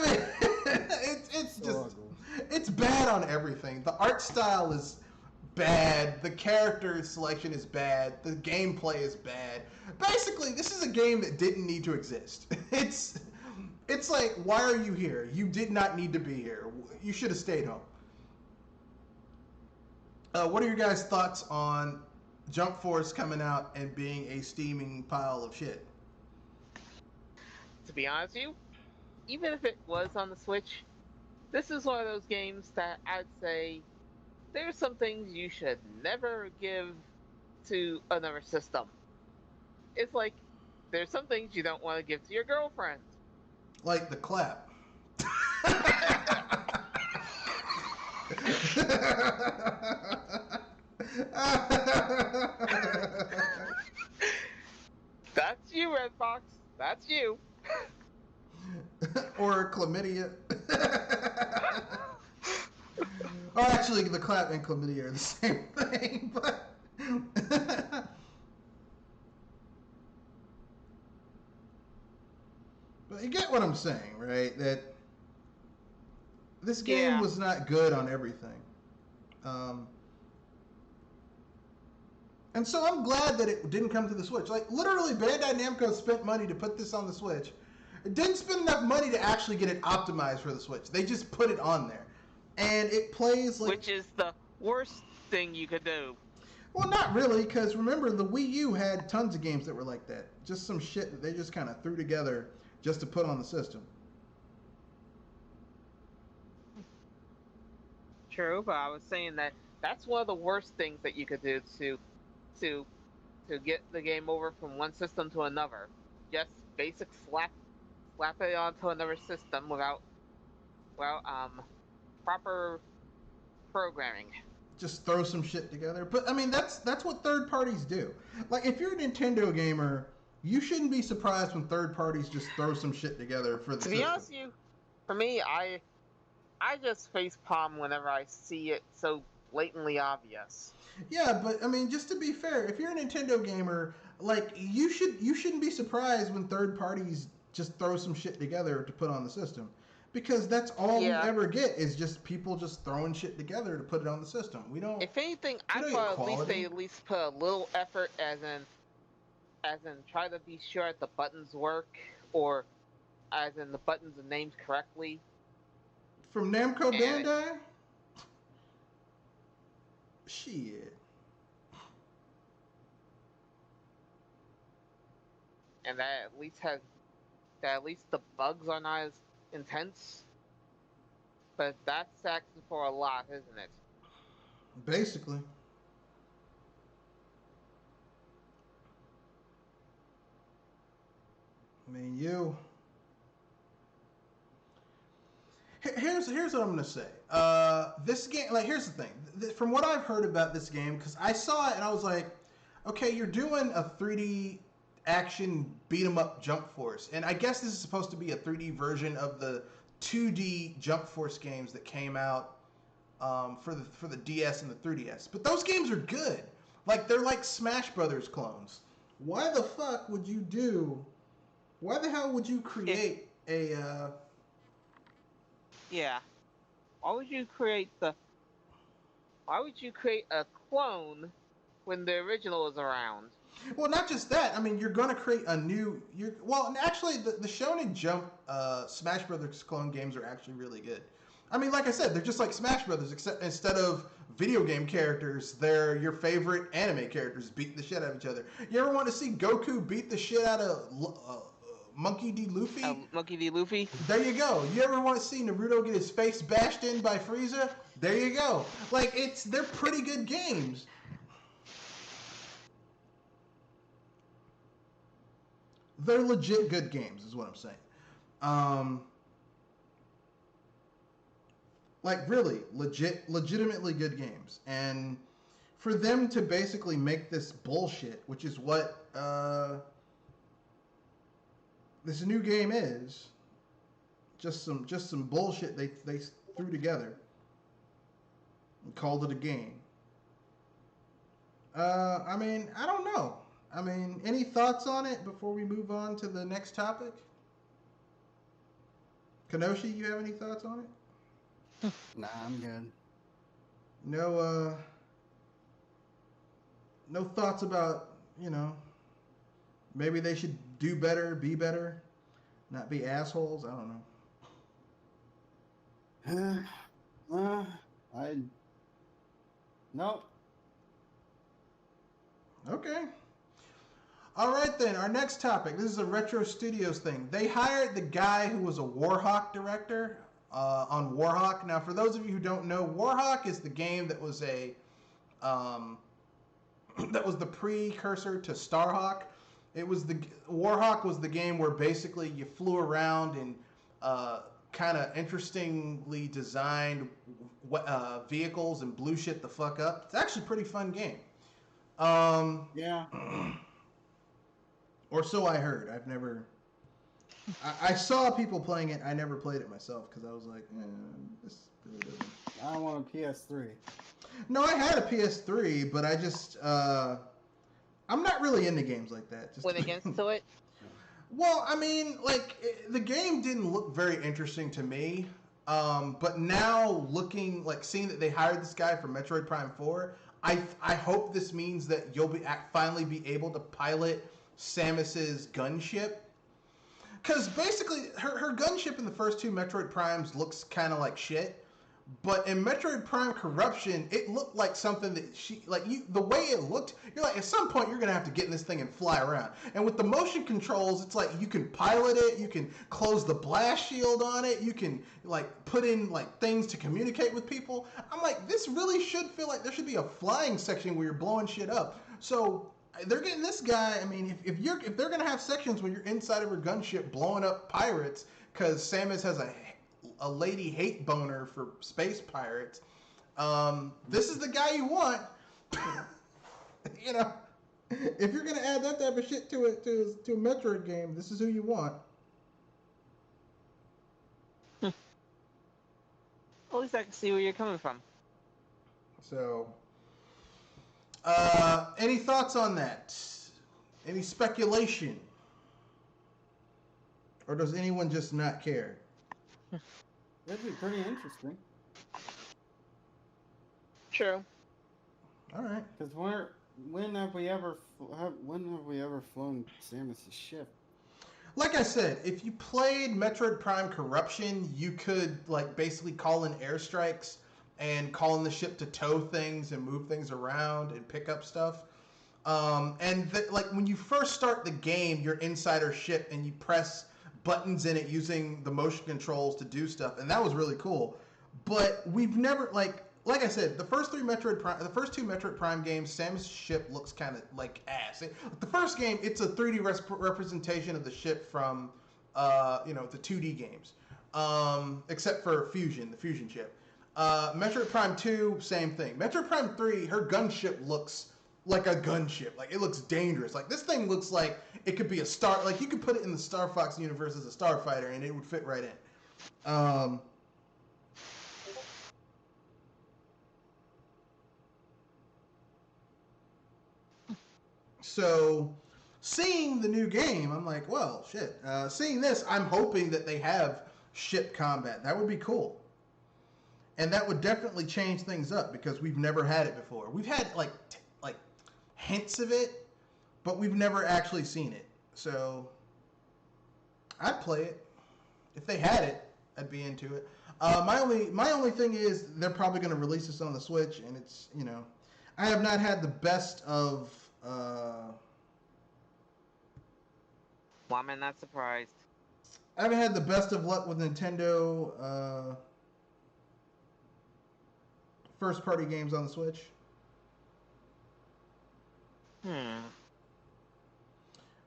mean, it's just it's bad on everything. The art style is bad. The character selection is bad. The gameplay is bad. Basically, this is a game that didn't need to exist. It's like, why are you here? You did not need to be here. You should have stayed home. What are your guys' thoughts on Jump Force coming out and being a steaming pile of shit? To be honest with you, even if it was on the Switch, this is one of those games that I'd say there's some things you should never give to another system. It's like there's some things you don't want to give to your girlfriend. Like the clap. That's you, Red Fox. That's you. Or chlamydia. Oh, actually, the clap and chlamydia are the same thing, but... But you get what I'm saying, right? That this game was not good on everything. And so I'm glad that it didn't come to the Switch. Like, literally, Bandai Namco spent money to put this on the Switch. It didn't spend enough money to actually get it optimized for the Switch. They just put it on there. And it plays like... Which is the worst thing you could do. Well, not really, because remember, the Wii U had tons of games that were like that. Just some shit that they just kind of threw together just to put on the system. True, but I was saying that that's one of the worst things that you could do to get the game over from one system to another. Just basic slap it onto another system without proper programming. just throw some shit together. But I mean, that's what third parties do. Like, if you're a Nintendo gamer, you shouldn't be surprised when third parties just throw some shit together for the system. To be honest with you, for me, I just facepalm whenever I see it so blatantly obvious. Yeah, but I mean, just to be fair, if you're a Nintendo gamer, like, you shouldn't be surprised when third parties just throw some shit together to put on the system. Because that's all we ever get is just people just throwing shit together to put it on the system. We don't. If anything, I thought they at least put a little effort, as in try to be sure that the buttons work, or as in the buttons are named correctly. From Namco Bandai? Shit. And that at least the bugs are not as intense. But that's asking for a lot, isn't it? Basically. I mean, Here's what I'm gonna say. This game, like, here's the thing. From what I've heard about this game, because I saw it and I was like, okay, you're doing a 3D action beat 'em up Jump Force, and I guess this is supposed to be a 3D version of the 2D Jump Force games that came out for the DS and the 3DS. But those games are good. Like, they're like Smash Brothers clones. Why the fuck would you do? Why the hell would you create a? Yeah. Why would you create a clone when the original is around? Well, not just that. I mean, you're going to create a new. Actually, the Shonen Jump Smash Brothers clone games are actually really good. I mean, like I said, they're just like Smash Brothers, except instead of video game characters, they're your favorite anime characters beating the shit out of each other. You ever want to see Goku beat the shit out of Monkey D. Luffy? Monkey D. Luffy? There you go. You ever want to see Naruto get his face bashed in by Frieza? There you go. Like, they're pretty good games. They're legit good games, is what I'm saying. Like, really, legitimately good games. And for them to basically make this bullshit, which is what this new game is, just some bullshit they threw together and called it a game. I mean, I don't know. I mean, any thoughts on it before we move on to the next topic? Kenoshi, you have any thoughts on it? Nah, I'm good. No thoughts about, maybe they should do better, be better, not be assholes? I don't know. Nope. Okay. All right, then. Our next topic. This is a Retro Studios thing. They hired the guy who was a Warhawk director on Warhawk. Now, for those of you who don't know, Warhawk is the game that was that was the precursor to Starhawk. Warhawk was the game where basically you flew around in kind of interestingly designed vehicles and blew shit the fuck up. It's actually a pretty fun game. Yeah. Or so I heard. I've never. I saw people playing it. I never played it myself because I was like, this really doesn't. I want a PS3. No, I had a PS3, but I just I'm not really into games like that. Just Went against to it? Well, I mean, like, the game didn't look very interesting to me. But now seeing that they hired this guy for Metroid Prime 4, I hope this means that you'll finally be able to pilot Samus's gunship. Because basically, her gunship in the first two Metroid Primes looks kind of like shit. But in Metroid Prime Corruption, it looked like something that the way it looked, you're like, at some point you're going to have to get in this thing and fly around. And with the motion controls, it's like you can pilot it, you can close the blast shield on it, you can, put in, things to communicate with people. I'm like, this really should feel like there should be a flying section where you're blowing shit up. So they're getting this guy. I mean, if they're going to have sections when you're inside of her gunship blowing up pirates, because Samus has a lady hate boner for space pirates, This is the guy you want. You know, if you're gonna add that type of shit to a Metroid game, this is who you want. At least I can see where you're coming from. So, any thoughts on that? Any speculation? Or does anyone just not care? That'd be pretty interesting. True. All right. Because when have we ever flown Samus's ship? Like I said, if you played Metroid Prime Corruption, you could like basically call in airstrikes and call in the ship to tow things and move things around and pick up stuff. Like when you first start the game, you're inside our ship and you press buttons in it using the motion controls to do stuff, and that was really cool. But we've never like I said, the first two Metroid Prime games, Samus' ship looks kind of like ass. The first game, it's a 3D representation of the ship from the 2D games, except for the Fusion ship. Metroid Prime 2, same thing. Metroid Prime 3, her gunship looks like a gunship. Like, it looks dangerous. Like, this thing looks like it could be a star. Like, you could put it in the Star Fox universe as a starfighter, and it would fit right in. So, seeing the new game, I'm like, well, shit. Seeing this, I'm hoping that they have ship combat. That would be cool. And that would definitely change things up because we've never had it before. We've had like hints of it, but we've never actually seen it. So I'd play it. If they had it, I'd be into it. My only thing is they're probably going to release this on the Switch, and it's, I have not had the best of. Well, I'm not surprised. I haven't had the best of luck with Nintendo first-party games on the Switch.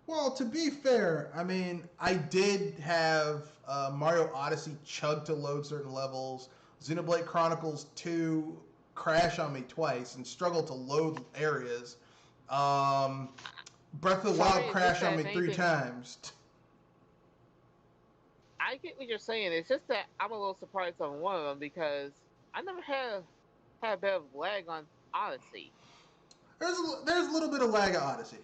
Well, to be fair, I mean, I did have Mario Odyssey chug to load certain levels. Xenoblade Chronicles 2 crash on me twice and struggle to load areas. Breath of the Wild crash on me 3 times. I get what you're saying. It's just that I'm a little surprised on one of them because I never had a bit of lag on Odyssey. There's a little bit of lag at Odyssey,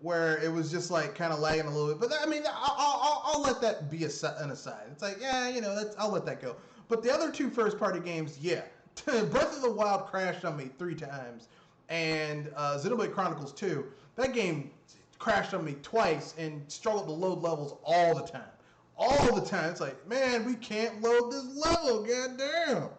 where it was just like kind of lagging a little bit. But I mean, I'll let that be an aside. It's like, yeah, I'll let that go. But the other 2 first-party games, yeah, Breath of the Wild crashed on me 3 times, and Xenoblade Chronicles 2, that game crashed on me twice and struggled to load levels all the time. All the time. It's like, man, we can't load this level, goddamn.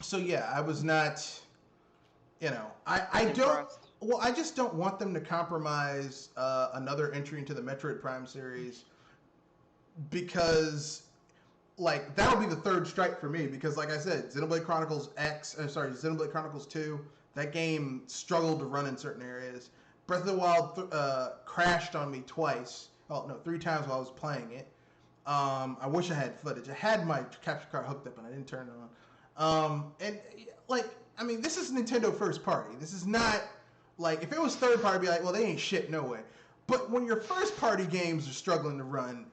So yeah, I was not, I don't. Well, I just don't want them to compromise another entry into the Metroid Prime series because, like, that'll be the third strike for me. Because, like I said, Xenoblade Chronicles Xenoblade Chronicles 2, that game struggled to run in certain areas. Breath of the Wild crashed on me twice. Oh no, 3 times while I was playing it. I wish I had footage. I had my capture card hooked up and I didn't turn it on. And like, I mean, this is Nintendo first party. This is not like, if it was third party, I'd be like, well, they ain't shit, no way. But when your first party games are struggling to run,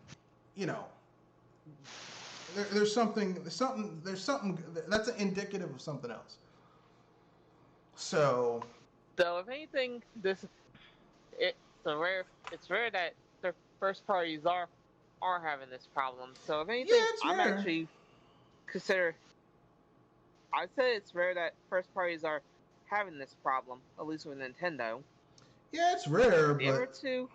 there's something that's indicative of something else. So if anything, it's rare that the first parties are having this problem. So if anything, yeah, I'm actually I'd say it's rare that first parties are having this problem, at least with Nintendo. Yeah, it's rare, the other two,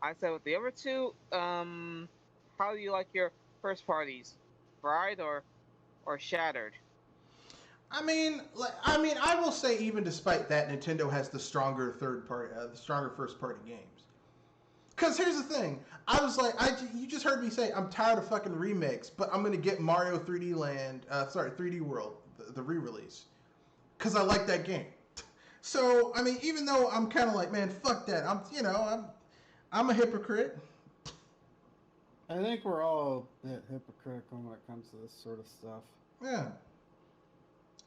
I said with the other 2, how do you like your first parties? Fried or shattered? I mean, I will say, even despite that, Nintendo has the stronger first party games. Because here's the thing. I was like, you just heard me say I'm tired of fucking remakes, but I'm gonna get Mario 3D Land, 3D World, the re-release, because I like that game. So I mean, even though I'm kind of like, man, fuck that. I'm a hypocrite. I think we're all a bit hypocritical when it comes to this sort of stuff. Yeah.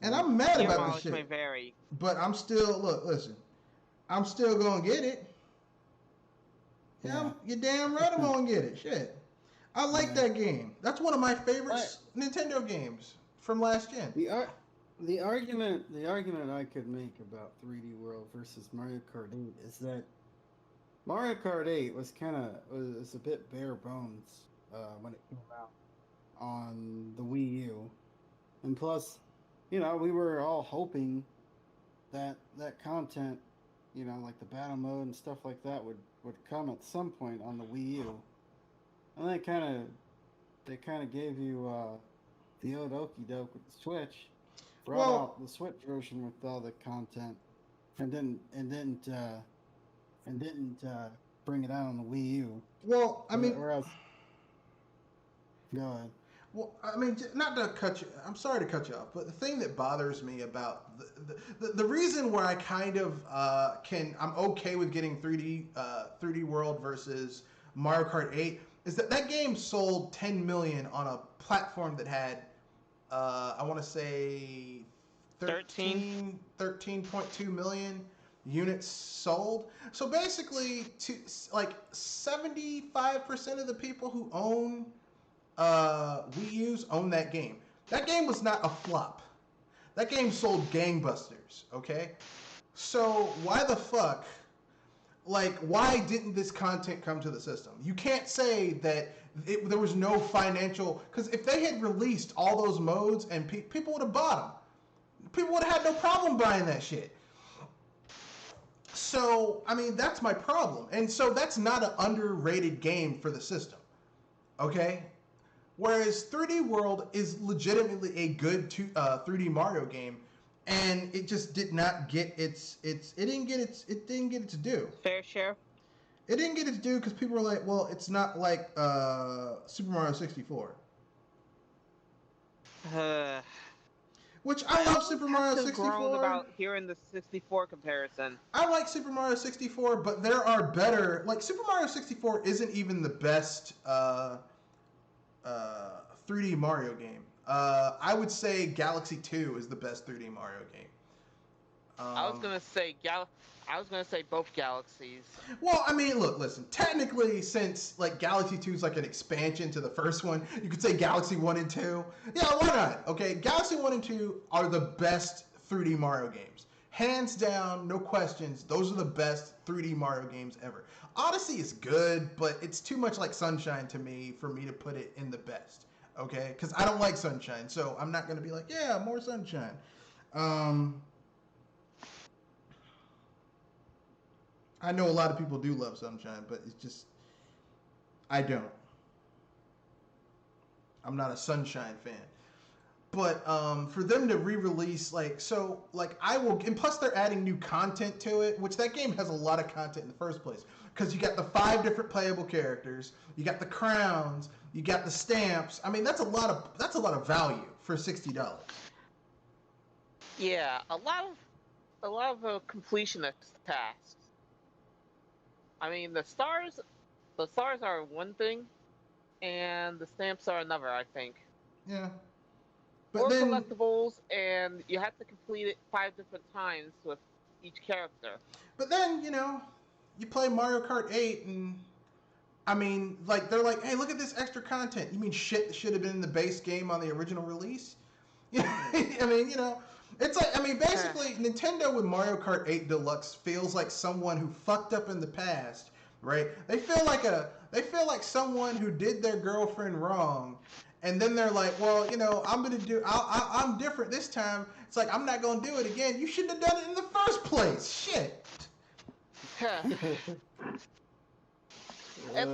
And I'm mad about this shit. May vary. But I'm still, listen. I'm still gonna get it. Yeah, you're damn right I'm gonna get it. Shit. I like that game. That's one of my favorite Nintendo games from last gen. The argument I could make about 3D World versus Mario Kart 8 is that Mario Kart 8 was a bit bare bones when it came out on the Wii U, and plus, we were all hoping that content, like the battle mode and stuff like that would come at some point on the Wii U, and they kind of gave you the old okey doke with the Switch, brought out the Switch version with all the content, and didn't bring it out on the Wii U. Well, I mean, whereas, go ahead. Well, I mean, not to cut you. I'm sorry to cut you off, but the thing that bothers me about the reason where I kind of I'm okay with getting 3D World versus Mario Kart 8 is that game sold 10 million on a platform that had I want to say 13.2 million units sold. So basically, 75% of the people who own Wii U's own that game. That game was not a flop. That game sold gangbusters, okay? So why the fuck, why didn't this content come to the system? You can't say that there was no financial, because if they had released all those modes and people would have bought them. People would have had no problem buying that shit. So, I mean, that's my problem. And so that's not an underrated game for the system, okay? Whereas 3D World is legitimately a good 3D Mario game, and it just did not get it didn't get its due. Fair share. It didn't get its due because people were like, well, it's not like Super Mario 64. Which I love Super Mario 64. Grown about hearing the 64 comparison. I like Super Mario 64, but there are better. Super Mario 64 isn't even the best 3D Mario game. I would say Galaxy 2 is the best 3D Mario game. I was gonna say both Galaxies. Well, I mean, listen. Technically, since Galaxy 2 is an expansion to the first one, you could say Galaxy 1 and 2. Yeah, why not? Okay, Galaxy 1 and 2 are the best 3D Mario games. Hands down, no questions. Those are the best 3D Mario games ever. Odyssey is good, but it's too much like Sunshine to me for me to put it in the best. Okay? Because I don't like Sunshine, so I'm not going to be like, yeah, more Sunshine. I know a lot of people do love Sunshine, but it's just, I don't. I'm not a Sunshine fan. But for them to re-release, I will, and plus they're adding new content to it, which that game has a lot of content in the first place. Because you got the 5 different playable characters, you got the crowns, you got the stamps. I mean, that's a lot of value for $60. Yeah, a lot of completionist tasks. I mean, the stars are one thing, and the stamps are another, I think. Yeah. But collectibles, and you have to complete it 5 different times with each character. But then, you play Mario Kart 8, and I mean, they're like, hey, look at this extra content. You mean shit that should have been in the base game on the original release? I mean, it's basically Nintendo with Mario Kart 8 Deluxe feels like someone who fucked up in the past, right? They feel like someone who did their girlfriend wrong, and then they're like, well, I'm different this time. It's like, I'm not gonna do it again. You shouldn't have done it in the first place. Shit. At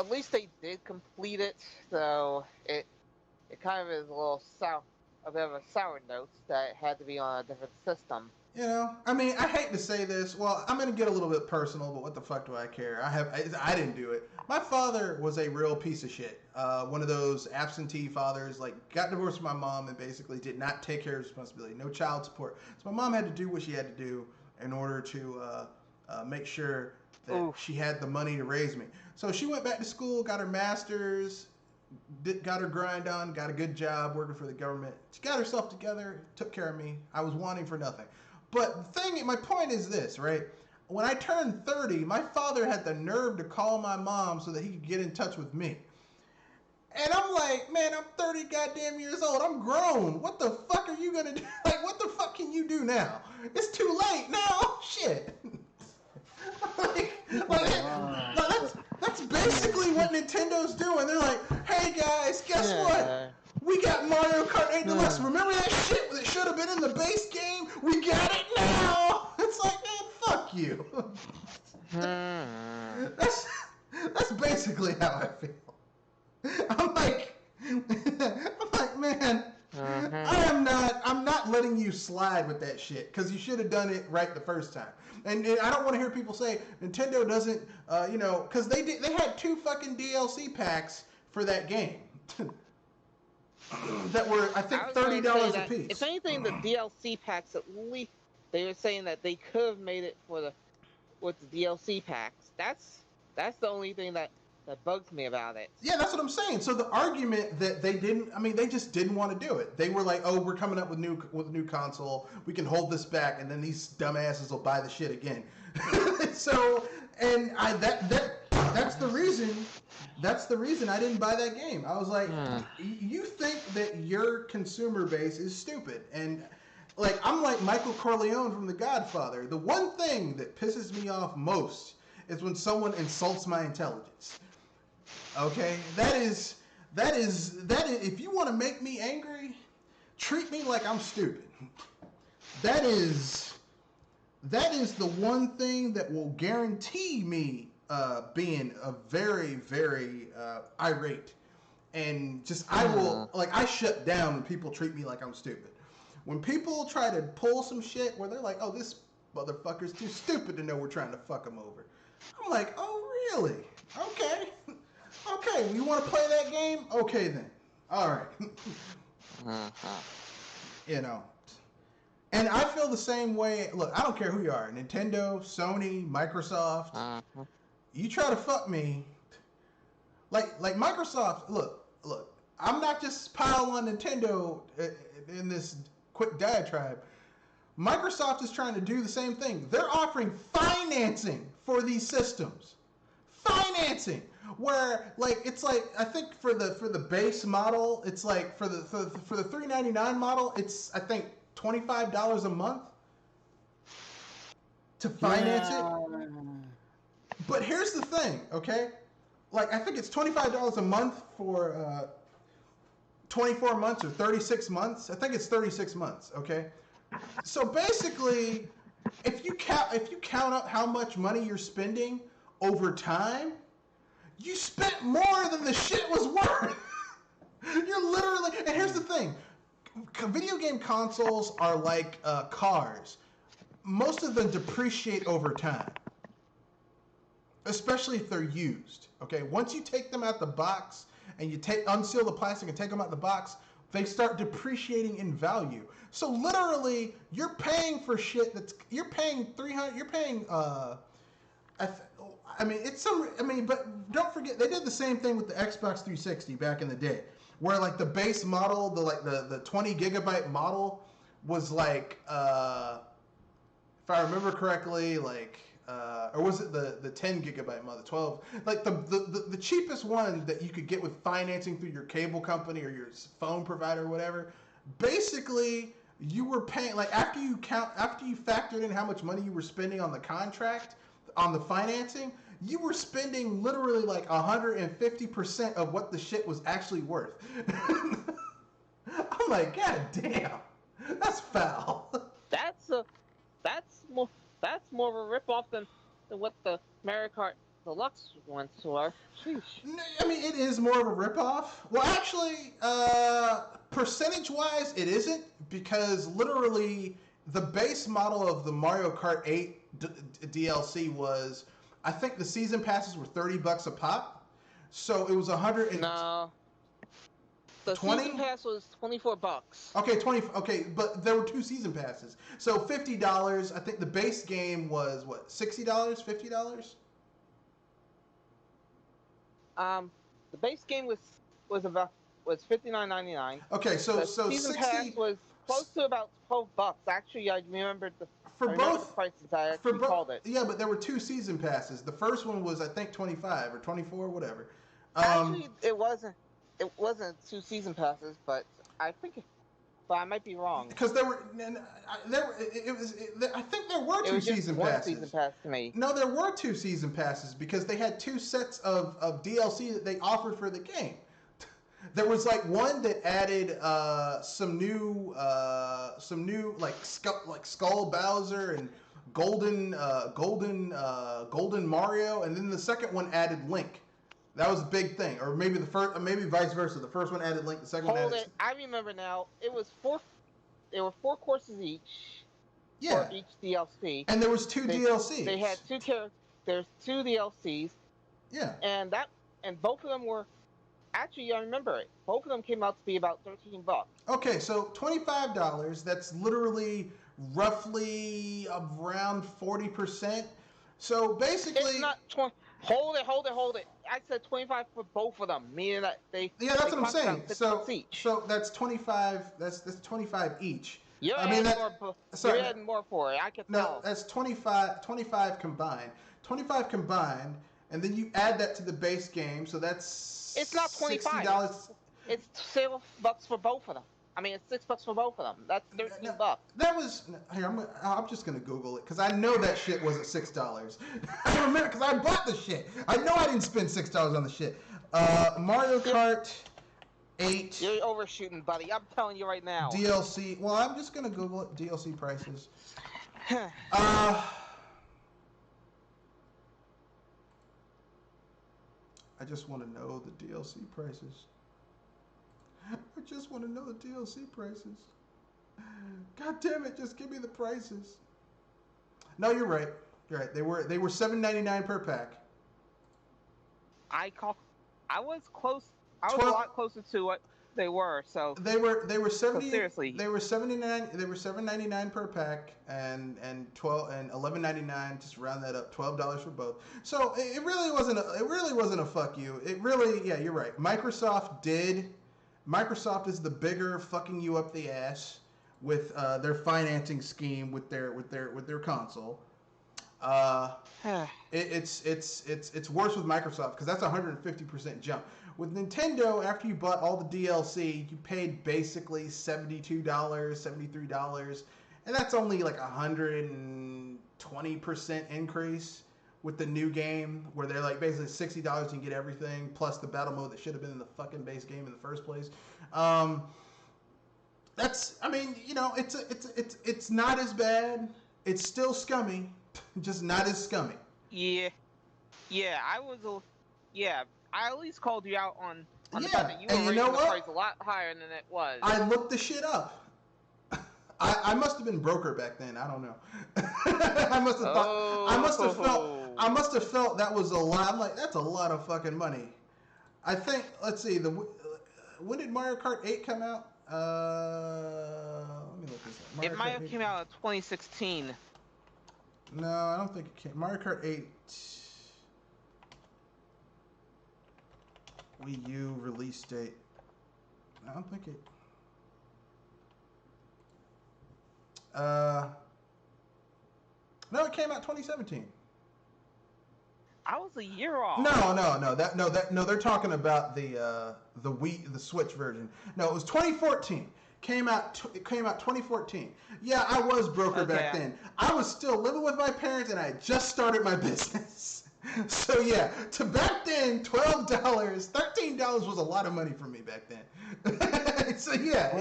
least they did complete it, so it kind of is a bit of a sour note that it had to be on a different system. You know, I mean, I hate to say this. Well, I'm gonna get a little bit personal, but what the fuck do I care? I didn't do it. My father was a real piece of shit. One of those absentee fathers, like got divorced from my mom and basically did not take care of responsibility, no child support. So my mom had to do what she had to do in order to make sure that she had the money to raise me. So she went back to school, got her master's, got her grind on, got a good job working for the government. She got herself together, took care of me. I was wanting for nothing. But my point is this, right? When I turned 30, my father had the nerve to call my mom so that he could get in touch with me. And I'm like, man, I'm 30 goddamn years old. I'm grown. What the fuck are you gonna do? Like, what the fuck can you do now? It's too late now. Shit. That's basically what Nintendo's doing. They're like, hey guys, guess what? We got Mario Kart 8 Deluxe. Remember that shit that should have been in the base game? We got it now. It's like, man, fuck you. That's basically how I feel. I'm like, man, I'm not letting you slide with that shit because you should have done it right the first time. And I don't want to hear people say Nintendo doesn't, because they had 2 fucking DLC packs for that game. That were, I think, $30 a piece. If anything, the DLC packs, at least they were saying that they could have made it with the DLC packs. That's the only thing that bugs me about it. Yeah, that's what I'm saying. So the argument that they just didn't want to do it. They were like, oh, we're coming up with a new console. We can hold this back, and then these dumbasses will buy the shit again. So, and that's the reason. That's the reason I didn't buy that game. I was like, you think that your consumer base is stupid. And, like, I'm like Michael Corleone from The Godfather. The one thing that pisses me off most is when someone insults my intelligence. Okay? That is, if you want to make me angry, treat me like I'm stupid. That is the one thing that will guarantee me being a very, very irate. And just, I shut down when people treat me like I'm stupid. When people try to pull some shit where they're like, oh, this motherfucker's too stupid to know we're trying to fuck him over. I'm like, oh, really? Okay. Okay, you want to play that game? Okay, then. All right. You know. And I feel the same way. Look, I don't care who you are. Nintendo, Sony, Microsoft. You try to fuck me. Like Microsoft, look. I'm not just piling on Nintendo in this quick diatribe. Microsoft is trying to do the same thing. They're offering financing for these systems. Financing. Where, like, it's like, I think for the base model, it's like for the $399 model, it's, I think, $25 a month to finance it. But here's the thing, okay? Like, I think it's $25 a month for 24 months or 36 months. I think it's 36 months, okay? So basically, if you count up how much money you're spending over time, you spent more than the shit was worth. You're literally, and here's the thing. Video game consoles are like cars. Most of them depreciate over time. Especially if they're used. Okay, once you take them out the box and you unseal the plastic and take them out the box, they start depreciating in value. So literally, you're paying for shit you're paying $300. You're paying but don't forget they did the same thing with the Xbox 360 back in the day, where like the base model, the 20 gigabyte model was like, if I remember correctly, like. Or was it the 10 gigabyte model, 12? Like the cheapest one that you could get with financing through your cable company or your phone provider or whatever. Basically, you were paying, like, after you factored in how much money you were spending on the contract, on the financing, you were spending literally like 150% of what the shit was actually worth. I'm like, God damn, that's foul. That's more of a ripoff than what the Mario Kart Deluxe ones were. Sheesh. I mean, it is more of a ripoff. Well, actually, percentage-wise, it isn't, because literally the base model of the Mario Kart 8 DLC was, I think the season passes were $30 a pop. So it was 100. No. The 20? season pass was $24. Okay, 20. Okay, but there were 2 season passes, so $50. I think the base game was what, $60, $50. The base game was $59.99. Okay, so season 60 pass was close to about $12. Actually, I remembered the prices. I actually called it. Yeah, but there were 2 season passes. The first one was, I think, 25 or 24, whatever. Actually, it wasn't 2 season passes, but I think, but I might be wrong. Because I think there were 2 season passes. One season pass to me. No, there were 2 season passes because they had 2 sets of DLC that they offered for the game. There was like one that added some new like Skull Bowser and Golden Mario, and then the second one added Link. That was a big thing, or maybe maybe vice versa. The first one added Link, the second one added. I remember now. It was 4. There were 4 courses each. Yeah. For each DLC. And there was 2 DLCs. They had 2 characters. There's 2 DLCs. Yeah. And both of them were. Actually, I remember it. Both of them came out to be about $13. Okay, so $25. That's literally roughly around 40%. So basically, it's not 20. Hold it. I said 25 for both of them, meaning that they. Yeah, that's what I'm saying. So that's 25. That's 25 each. You're adding more for it. I can tell. No, that's 25 combined. 25 combined, and then you add that to the base game, so that's. It's not $25. $60. It's $6 for both of them. I mean, it's $6 for both of them. That's $13. That was here. I'm just gonna Google it because I know that shit wasn't $6. I remember because I bought the shit. I know I didn't spend $6 on the shit. Mario Kart 8. You're overshooting, buddy. I'm telling you right now. DLC. Well, I'm just gonna Google it. DLC prices. I just want to know the DLC prices. I just want to know the DLC prices. God damn it, just give me the prices. No, you're right. You're right. They were $7.99 per pack. I was close. I was a lot closer to what they were. So they were 70. So seriously, they were $79. They were $7.99 per pack and $11.99. Just round that up, $12 for both. So it really wasn't a fuck you. It really, yeah, you're right. Microsoft is the bigger fucking you up the ass with their financing scheme with their console. It's worse with Microsoft because that's a 150% jump. With Nintendo, after you bought all the DLC, you paid basically $72, $73, and that's only like 120% increase with the new game, where they're like basically $60 you can get everything plus the battle mode that should have been in the fucking base game in the first place. That's, I mean, you know, it's not as bad. It's still scummy, just not as scummy. Yeah, I at least called you out on the fact that you were raising the price a lot higher than it was. I looked the shit up. I must have been broker back then. I don't know. I must have felt that was a lot. I'm like, that's a lot of fucking money. I think. Let's see. When did Mario Kart 8 come out? Let me look this up. It might have came out in 2016. No, I don't think it came. Mario Kart 8. Wii U release date. I don't think it. No, it came out 2017. I was a year off. No. They're talking about the Switch version. No, it was 2014. Came out 2014. Yeah, I was broker back then. I was still living with my parents, and I had just started my business. So yeah, to back then, $12, $13 was a lot of money for me back then. So yeah.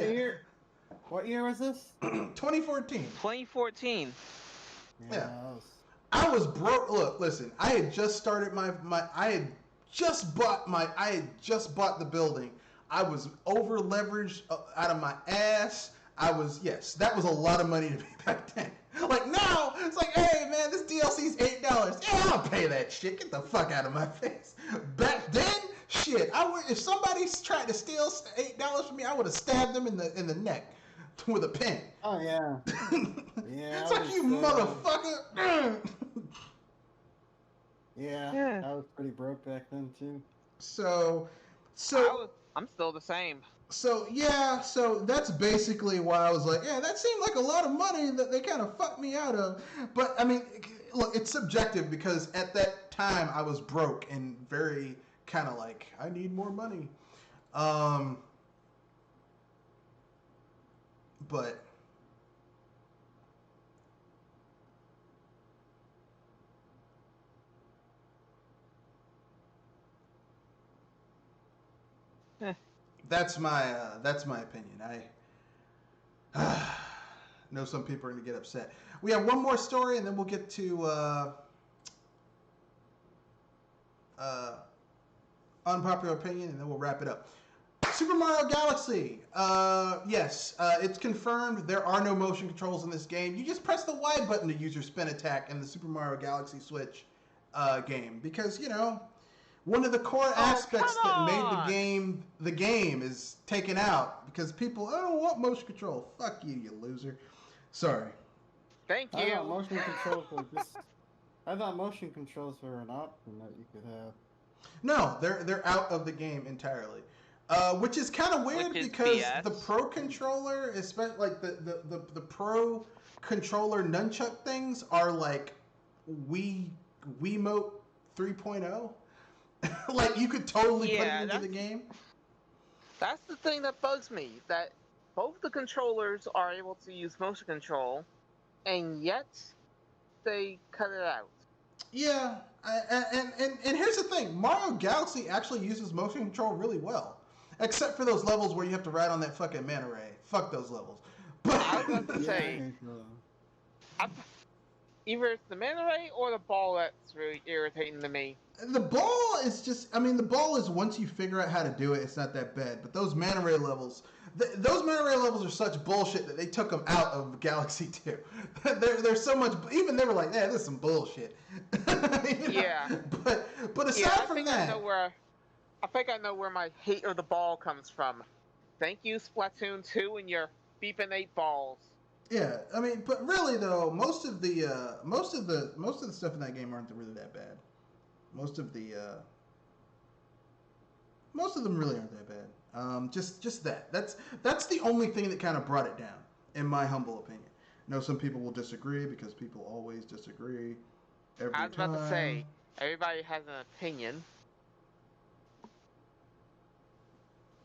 What year was this? 2014. 2014. Yeah. I was broke. Look, listen. I had just started I had just bought the building. I was over leveraged out of my ass. yes, that was a lot of money to me back then. Like now, it's like, hey man, this DLC's $8. Yeah, I'll pay that shit. Get the fuck out of my face. Back then, shit, if somebody tried to steal $8 from me, I would have stabbed them in the neck with a pen. Oh yeah. Yeah. It's like, you motherfucker. Yeah, I was pretty broke back then too. So I'm still the same. So that's basically why I was like, yeah, that seemed like a lot of money that they kind of fucked me out of. But I mean, look, it's subjective because at that time I was broke and very kind of like, I need more money. But that's my opinion. I know some people are going to get upset. We have one more story, and then we'll get to unpopular opinion, and then we'll wrap it up. Super Mario Galaxy. Yes, it's confirmed there are no motion controls in this game. You just press the Y button to use your spin attack in the Super Mario Galaxy Switch game because, you know, one of the core aspects that made the game is taken out because people, I don't want motion control. Fuck you, you loser. Sorry. Thank you. I thought motion controls were an option that you could have. No, they're out of the game entirely. Which is kind of weird because BS. The Pro Controller, especially like the Pro Controller nunchuck things are like Wiimote 3.0. Like you could totally put it into the game. That's the thing that bugs me, that both the controllers are able to use motion control, and yet they cut it out. Yeah, and here's the thing, Mario Galaxy actually uses motion control really well. Except for those levels where you have to ride on that fucking manta ray. Fuck those levels. But I was about to say, either it's the manta ray or the ball that's really irritating to me. The ball is just, I mean, the ball is once you figure out how to do it, it's not that bad. But those manta ray levels, those manta ray levels are such bullshit that they took them out of Galaxy 2. They're so much, even they were like, yeah, this is some bullshit. Yeah. But aside from that. I think I know where my hate of the ball comes from. Thank you, Splatoon 2, and your beeping 8 balls. Yeah, I mean, but really though, most of the stuff in that game aren't really that bad. Most of them really aren't that bad. Just that. That's the only thing that kind of brought it down, in my humble opinion. I know some people will disagree because people always disagree. Every time. I was about to say, everybody has an opinion.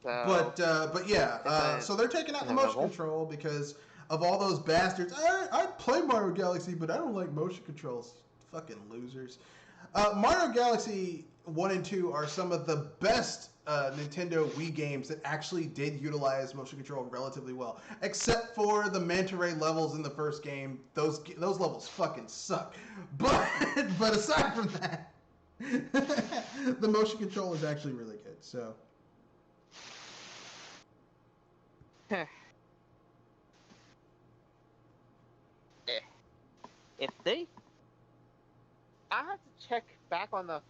So, but yeah, so they're taking out the motion control because of all those bastards. I play Mario Galaxy, but I don't like motion controls. Fucking losers. Mario Galaxy 1 and 2 are some of the best Nintendo Wii games that actually did utilize motion control relatively well. Except for the manta ray levels in the first game. Those levels fucking suck. But aside from that, the motion control is actually really good. So. If they, I have to check back on the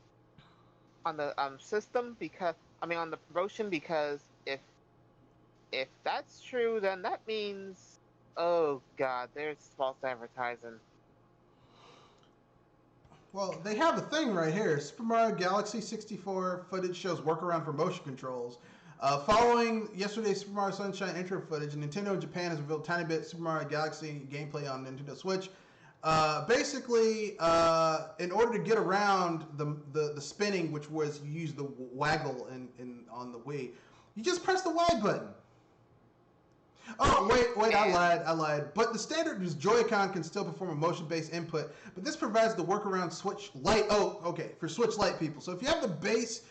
system because on the promotion, because if that's true, then that means, oh god, there's false advertising. Well, they have a thing right here. Super Mario Galaxy 64 footage shows workaround for motion controls. Following yesterday's Super Mario Sunshine intro footage, Nintendo in Japan has revealed tiny bit Super Mario Galaxy gameplay on Nintendo Switch. Basically, in order to get around the spinning, which was you use the waggle on the Wii, you just press the Y button. Oh, wait, I lied. But the standard Joy-Con can still perform a motion-based input, but this provides the workaround Switch Lite. Oh, okay, for Switch Lite people. So if you have the base,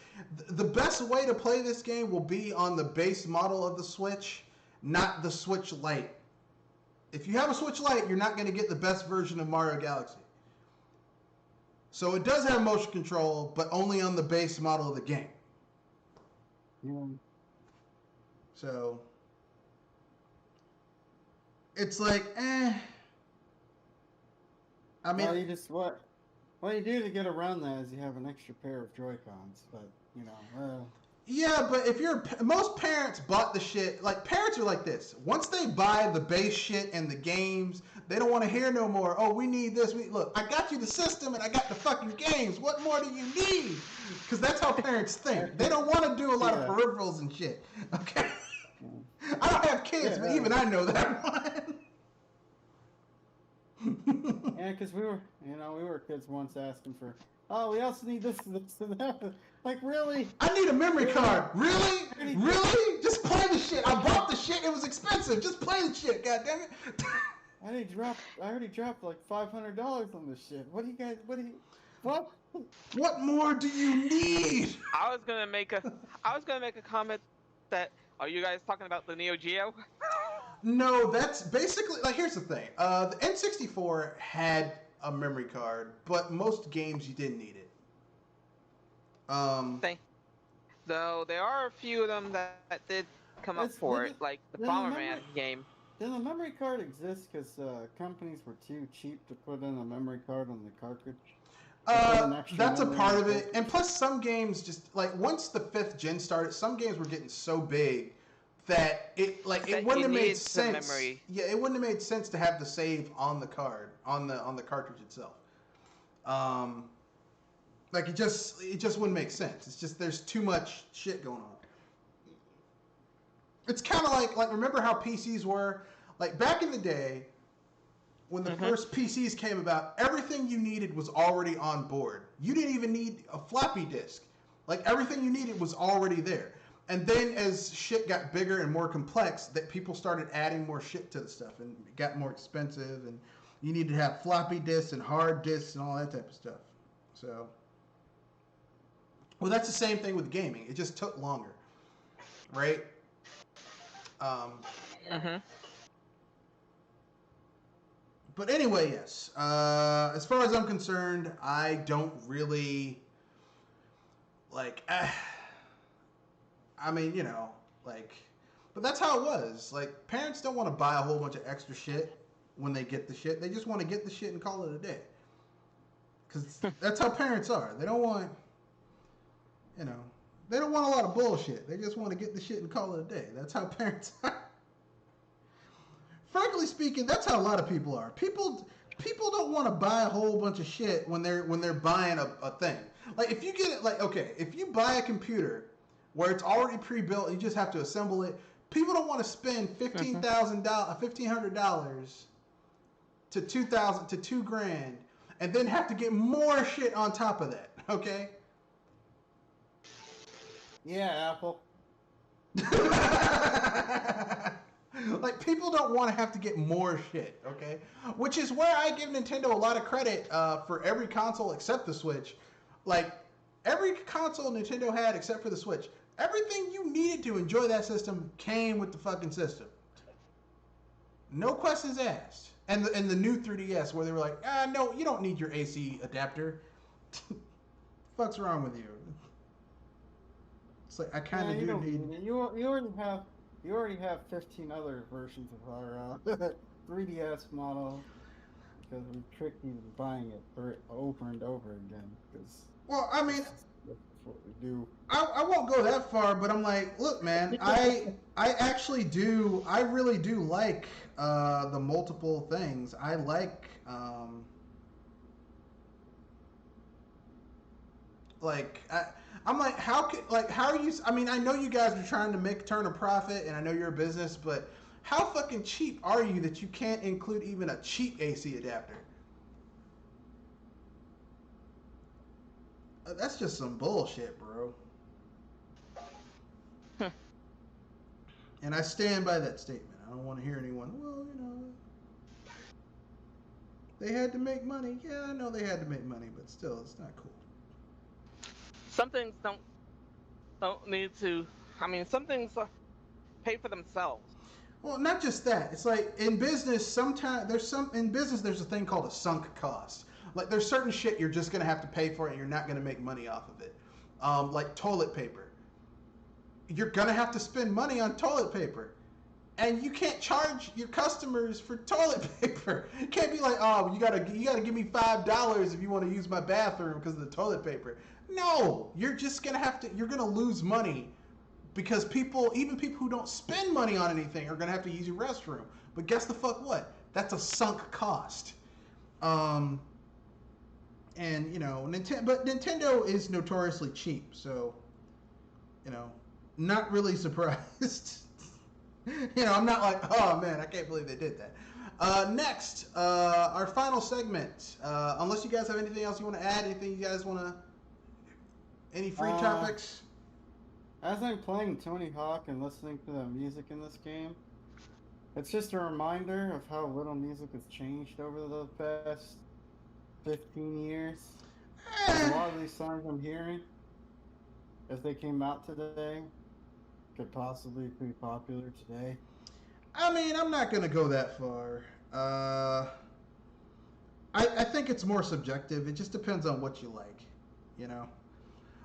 the best way to play this game will be on the base model of the Switch, not the Switch Lite. If you have a Switch Lite, you're not going to get the best version of Mario Galaxy. So it does have motion control, but only on the base model of the game. Yeah. So, it's like, I mean, well, you just what you do to get around that is you have an extra pair of Joy-Cons, but you know. Yeah, but if most parents bought the shit, like parents are like this. Once they buy the base shit and the games, they don't want to hear no more. Oh, we need this. Look, I got you the system and I got the fucking games. What more do you need? Because that's how parents think. They don't want to do a lot of peripherals and shit. Okay. I don't have kids, but even I know that one. Yeah, because we were kids once asking for, oh, we also need this and this and that. Like, really? I need a memory card. Really? Really? Just play the shit. I bought the shit. It was expensive. Just play the shit. God damn it. I already dropped like $500 on this shit. What? What more do you need? I was gonna make a comment that, are you guys talking about the Neo Geo? No, that's basically, like, here's the thing. The N64 had a memory card, but most games you didn't need it. Though there are a few of them that did come up for it, like the Bomberman game. Did the memory card exist because companies were too cheap to put in a memory card on the cartridge? That's a part of it. And plus some games just, like, once the 5th gen started, some games were getting so big that it wouldn't have made sense. Yeah, it wouldn't have made sense to have the save on the card, on the cartridge itself. Like, it just wouldn't make sense. It's just, there's too much shit going on. It's kind of like remember how PCs were? Like, back in the day, when the first PCs came about, everything you needed was already on board. You didn't even need a floppy disk. Like, everything you needed was already there. And then as shit got bigger and more complex, that people started adding more shit to the stuff, and it got more expensive, and you needed to have floppy disks and hard disks and all that type of stuff. So, well, that's the same thing with gaming. It just took longer, right? But anyway, yes. As far as I'm concerned, I don't really like. I mean, you know, like, but that's how it was. Like, parents don't want to buy a whole bunch of extra shit when they get the shit. They just want to get the shit and call it a day. Because that's how parents are. They don't want, you know, they don't want a lot of bullshit. They just want to get the shit and call it a day. That's how parents are. Frankly speaking, that's how a lot of people are. People don't want to buy a whole bunch of shit when they're buying a thing. Like, if you get it, like, okay, if you buy a computer where it's already pre-built, you just have to assemble it. People don't want to spend $1,500 to $2,000 to $2,000, and then have to get more shit on top of that. Okay. Yeah, Apple. Like, people don't want to have to get more shit, okay? Which is where I give Nintendo a lot of credit for every console except the Switch. Like, every console Nintendo had except for the Switch, everything you needed to enjoy that system came with the fucking system. No questions asked. And the new 3DS, where they were like, no, you don't need your AC adapter. Fuck's wrong with you? It's like, I kind of do need... You already have 15 other versions of our 3DS model, because we tricked you into buying it over and over again. Well, I mean, that's what we do. I won't go that far, but I'm like, look, man, I really do like the multiple things. I like I'm like, how are you? I mean, I know you guys are trying to turn a profit, and I know you're a business, but how fucking cheap are you that you can't include even a cheap AC adapter? That's just some bullshit, bro. And I stand by that statement. I don't want to hear anyone, well, you know, they had to make money. Yeah, I know they had to make money, but still, it's not cool. Some things don't need to. I mean, some things pay for themselves. Well, not just that. It's like in business, sometimes there's a thing called a sunk cost. Like, there's certain shit you're just gonna have to pay for, and you're not gonna make money off of it. Like toilet paper. You're gonna have to spend money on toilet paper, And you can't charge your customers for toilet paper. You can't be like, oh, you gotta give me $5 if you want to use my bathroom because of the toilet paper. No, you're just you're gonna lose money because even people who don't spend money on anything are gonna have to use your restroom. But guess the fuck what? That's a sunk cost. And but Nintendo is notoriously cheap, so not really surprised. I'm not like, oh man, I can't believe they did that. Next, our final segment. Unless you guys have anything else you want to add, anything you guys want to, any free topics? As I'm playing Tony Hawk and listening to the music in this game, it's just a reminder of how little music has changed over the past 15 years. A lot of these songs I'm hearing, if they came out today, could possibly be popular today. I mean, I'm not going to go that far. I think it's more subjective. It just depends on what you like,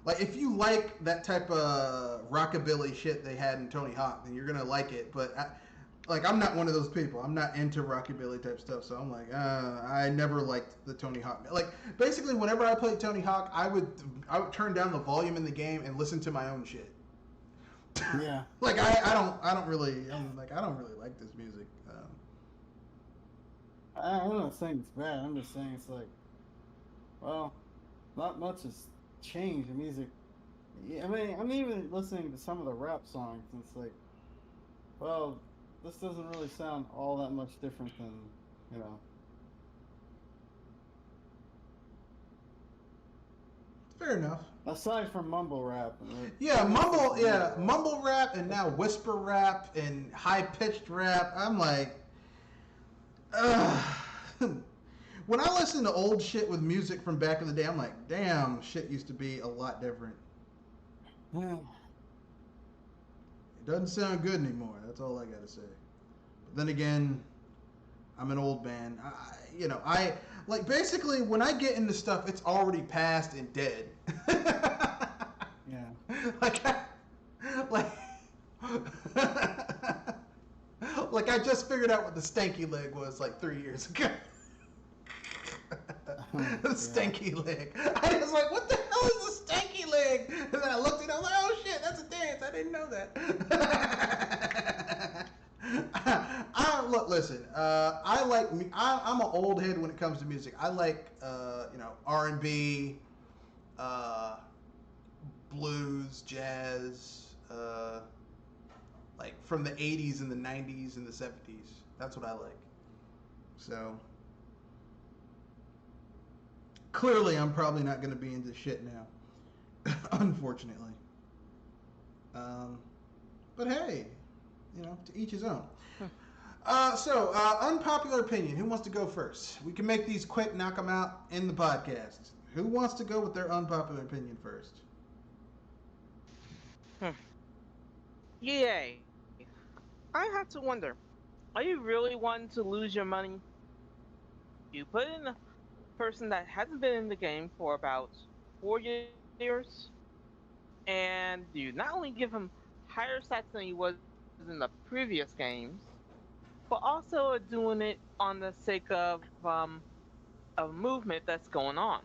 Like, if you like that type of rockabilly shit they had in Tony Hawk, then you're going to like it. But, I'm not one of those people. I'm not into rockabilly type stuff. So I'm like, I never liked the Tony Hawk. Like, basically, whenever I played Tony Hawk, I would turn down the volume in the game and listen to my own shit. Yeah. Like I don't really like this music. I'm not saying it's bad. I'm just saying it's like, well, not much has changed. The music. I mean, I'm even listening to some of the rap songs, and it's like, well, this doesn't really sound all that much different than, Fair enough. Aside from mumble rap. Mumble rap and now whisper rap and high-pitched rap. I'm like, when I listen to old shit with music from back in the day, I'm like, damn, shit used to be a lot different. Yeah. It doesn't sound good anymore. That's all I gotta say. But then again, I'm an old man. Basically, when I get into stuff, it's already past and dead. Yeah. Like I just figured out what the stanky leg was like 3 years ago. The stanky leg. I was like, what the hell is a stanky leg? And then I looked at it, I was like, oh shit, that's a dance. I didn't know that. Listen, I'm an old head when it comes to music. I like, R&B, blues, jazz, like from the 80s and the 90s and the 70s. That's what I like. So, clearly I'm probably not going to be into shit now, unfortunately. But hey, to each his own. Unpopular opinion. Who wants to go first? We can make these quick, knock them out in the podcast. Who wants to go with their unpopular opinion first? Yay. I have to wonder, are you really wanting to lose your money? You put in a person that hasn't been in the game for about 4 years, and you not only give him higher stats than he was in the previous games, but also are doing it on the sake of a movement that's going on.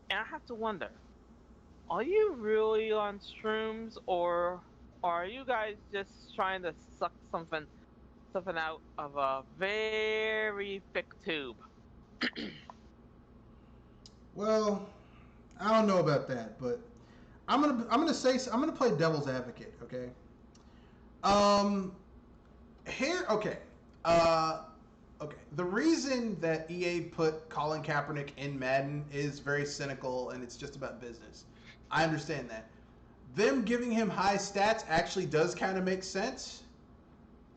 And I have to wonder, are you really on shrooms, or are you guys just trying to suck something out of a very thick tube? Well, I don't know about that, but I'm gonna play devil's advocate, okay? Okay. The reason that EA put Colin Kaepernick in Madden is very cynical, and it's just about business. I understand that. Them giving him high stats actually does kind of make sense,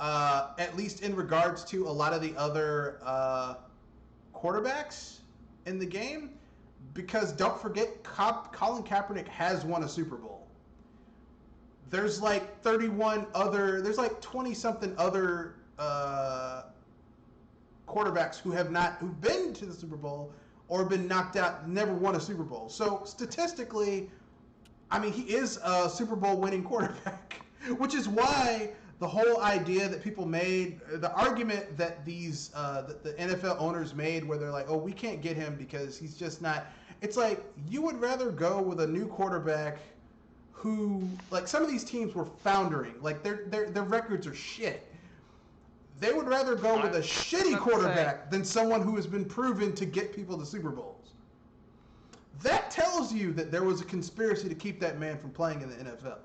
at least in regards to a lot of the other quarterbacks in the game, because don't forget, Colin Kaepernick has won a Super Bowl. There's like 20-something other quarterbacks who've been to the Super Bowl or been knocked out, never won a Super Bowl. So statistically, I mean, he is a Super Bowl winning quarterback. Which is why the whole idea that people made, the argument that that the NFL owners made, where they're like, oh, we can't get him because he's just not. It's like, you would rather go with a new quarterback who, like, some of these teams were foundering, like their records are shit. They would rather go with a shitty quarterback than someone who has been proven to get people to Super Bowls. That tells you that there was a conspiracy to keep that man from playing in the NFL.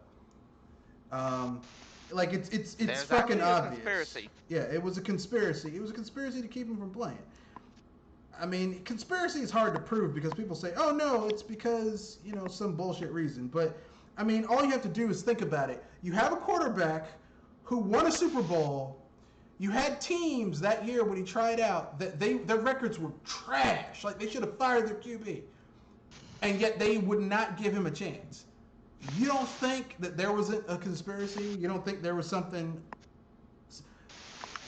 Like, it's fucking obvious. Conspiracy. Yeah, it was a conspiracy. It was a conspiracy to keep him from playing. I mean, conspiracy is hard to prove because people say, oh no, it's because, some bullshit reason. But, I mean, all you have to do is think about it. You have a quarterback who won a Super Bowl. You had teams that year when he tried out that their records were trash. Like, they should have fired their QB. And yet they would not give him a chance. You don't think that there was a conspiracy? You don't think there was something?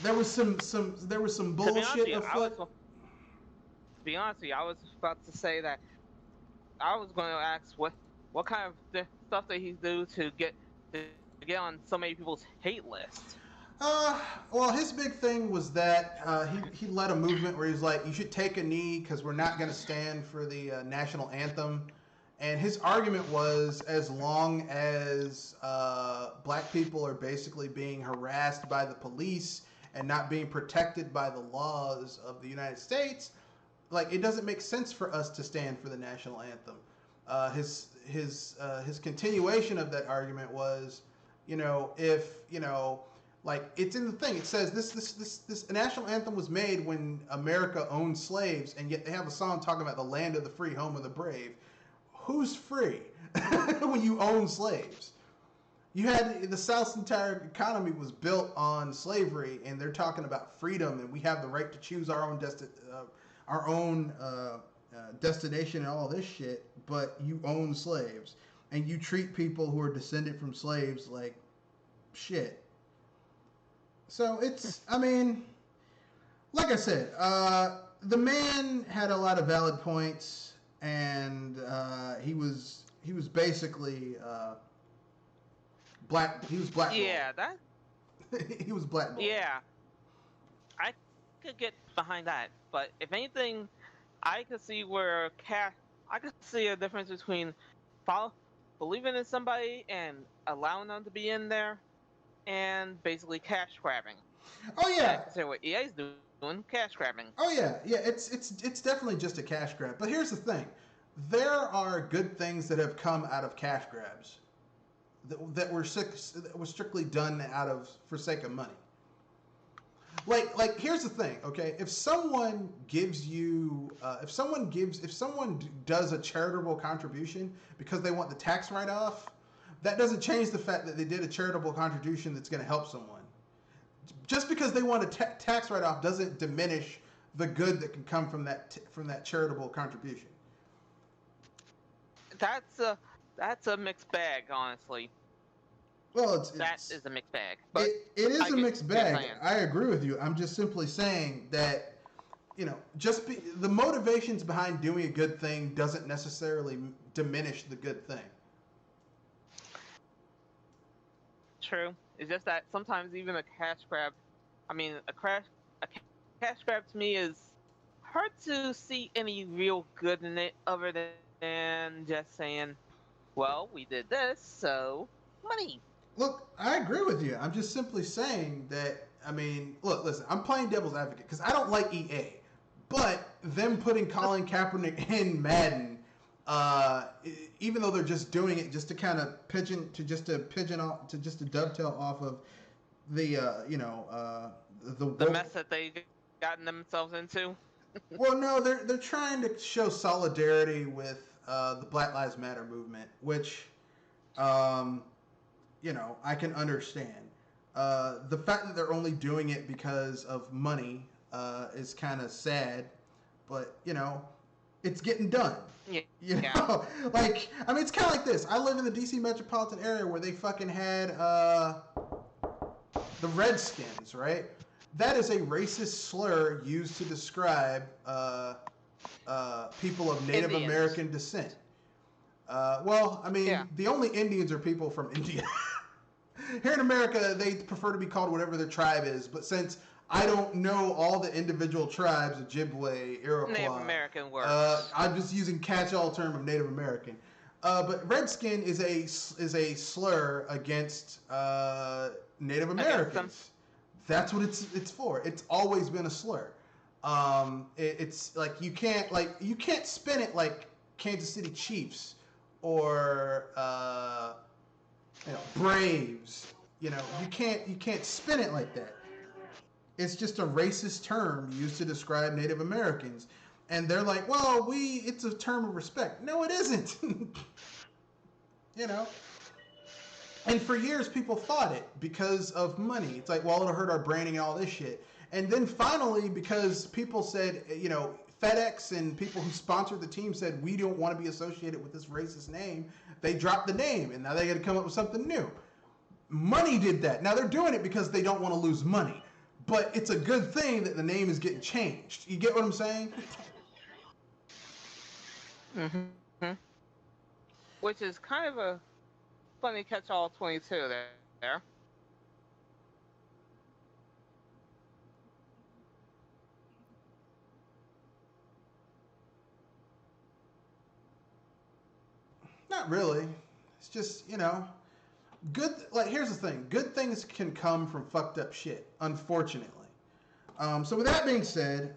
There was some bullshit afoot. To be honest with you, I was about to say that I was going to ask what kind of stuff that he's do to get on so many people's hate list. Well, his big thing was that he led a movement where he was like, you should take a knee because we're not going to stand for the national anthem. And his argument was, as long as black people are basically being harassed by the police and not being protected by the laws of the United States, like, it doesn't make sense for us to stand for the national anthem. His continuation of that argument was, if like, it's in the thing. It says this national anthem was made when America owned slaves, and yet they have a song talking about the land of the free, home of the brave. Who's free when you own slaves? You had the South's entire economy was built on slavery, and they're talking about freedom, and we have the right to choose our own destination and all this shit. But you own slaves, and you treat people who are descended from slaves like shit. So it's, I mean, like I said, the man had a lot of valid points, and he was basically black. He was blackballed. Yeah, that. He was blackballed. Yeah, I could get behind that, but if anything, I could see where I could see a difference between believing in somebody and allowing them to be in there, and basically cash grabbing. Oh yeah. I say what EA's doing, cash grabbing. Oh yeah. It's definitely just a cash grab. But here's the thing: there are good things that have come out of cash grabs that were strictly done for sake of money. Like here's the thing, okay? If someone does a charitable contribution because they want the tax write-off, that doesn't change the fact that they did a charitable contribution that's going to help someone. Just because they want a tax write-off doesn't diminish the good that can come from that charitable contribution. That's a mixed bag, honestly. Well, that is a mixed bag. But it is a mixed bag. I agree with you. I'm just simply saying that, the motivations behind doing a good thing doesn't necessarily diminish the good thing. True. It's just that sometimes even a cash grab, a cash grab to me is hard to see any real good in it other than just saying, well, we did this, so money. Look, I agree with you. I'm just simply saying that, listen, I'm playing devil's advocate because I don't like EA, but them putting Colin Kaepernick in Madden, even though they're just doing it just to kind of dovetail off of the mess that they've gotten themselves into. Well, no, they're trying to show solidarity with the Black Lives Matter movement, which, I can understand. The fact that they're only doing it because of money is kind of sad, but it's getting done. Yeah. It's kind of like this. I live in the DC metropolitan area where they fucking had the Redskins, right? That is a racist slur used to describe people of Native Indians. American descent. The only Indians are people from India. Here in America, they prefer to be called whatever their tribe is, but since I don't know all the individual tribes, Ojibwe, Iroquois, Native American works. I'm just using catch-all term of Native American. But redskin is a slur against Native Americans. That's what it's for. It's always been a slur. It's like you can't spin it like Kansas City Chiefs or Braves. You can't spin it like that. It's just a racist term used to describe Native Americans. And they're like, well, it's a term of respect. No, it isn't. And for years, people thought it because of money. It's like, well, it'll hurt our branding and all this shit. And then finally, because people said, FedEx and people who sponsored the team said, we don't want to be associated with this racist name, they dropped the name. And now they got to come up with something new. Money did that. Now they're doing it because they don't want to lose money. But it's a good thing that the name is getting changed. You get what I'm saying? Mm-hmm. Which is kind of a funny catch-all 22 there. Not really. It's just, good. Like, here's the thing. Good things can come from fucked up shit, unfortunately. So with that being said,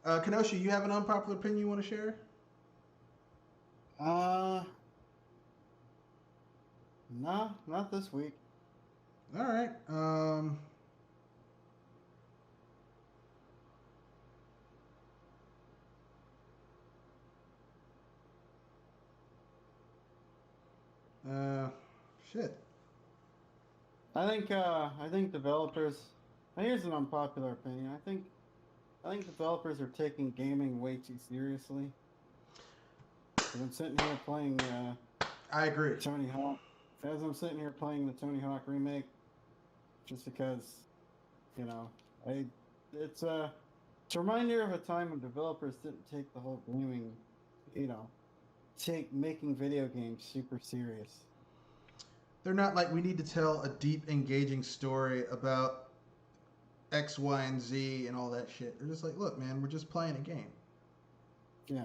Kenosha, you have an unpopular opinion you want to share? No, not this week. All right. Shit. I think developers. Here's an unpopular opinion. I think developers are taking gaming way too seriously. As I'm sitting here playing. I agree. Tony Hawk. As I'm sitting here playing the Tony Hawk remake, just because, it's a reminder of a time when developers didn't take the whole gaming, making video games super serious. They're not like, we need to tell a deep, engaging story about X, Y, and Z and all that shit. They're just like, look, man, we're just playing a game. Yeah.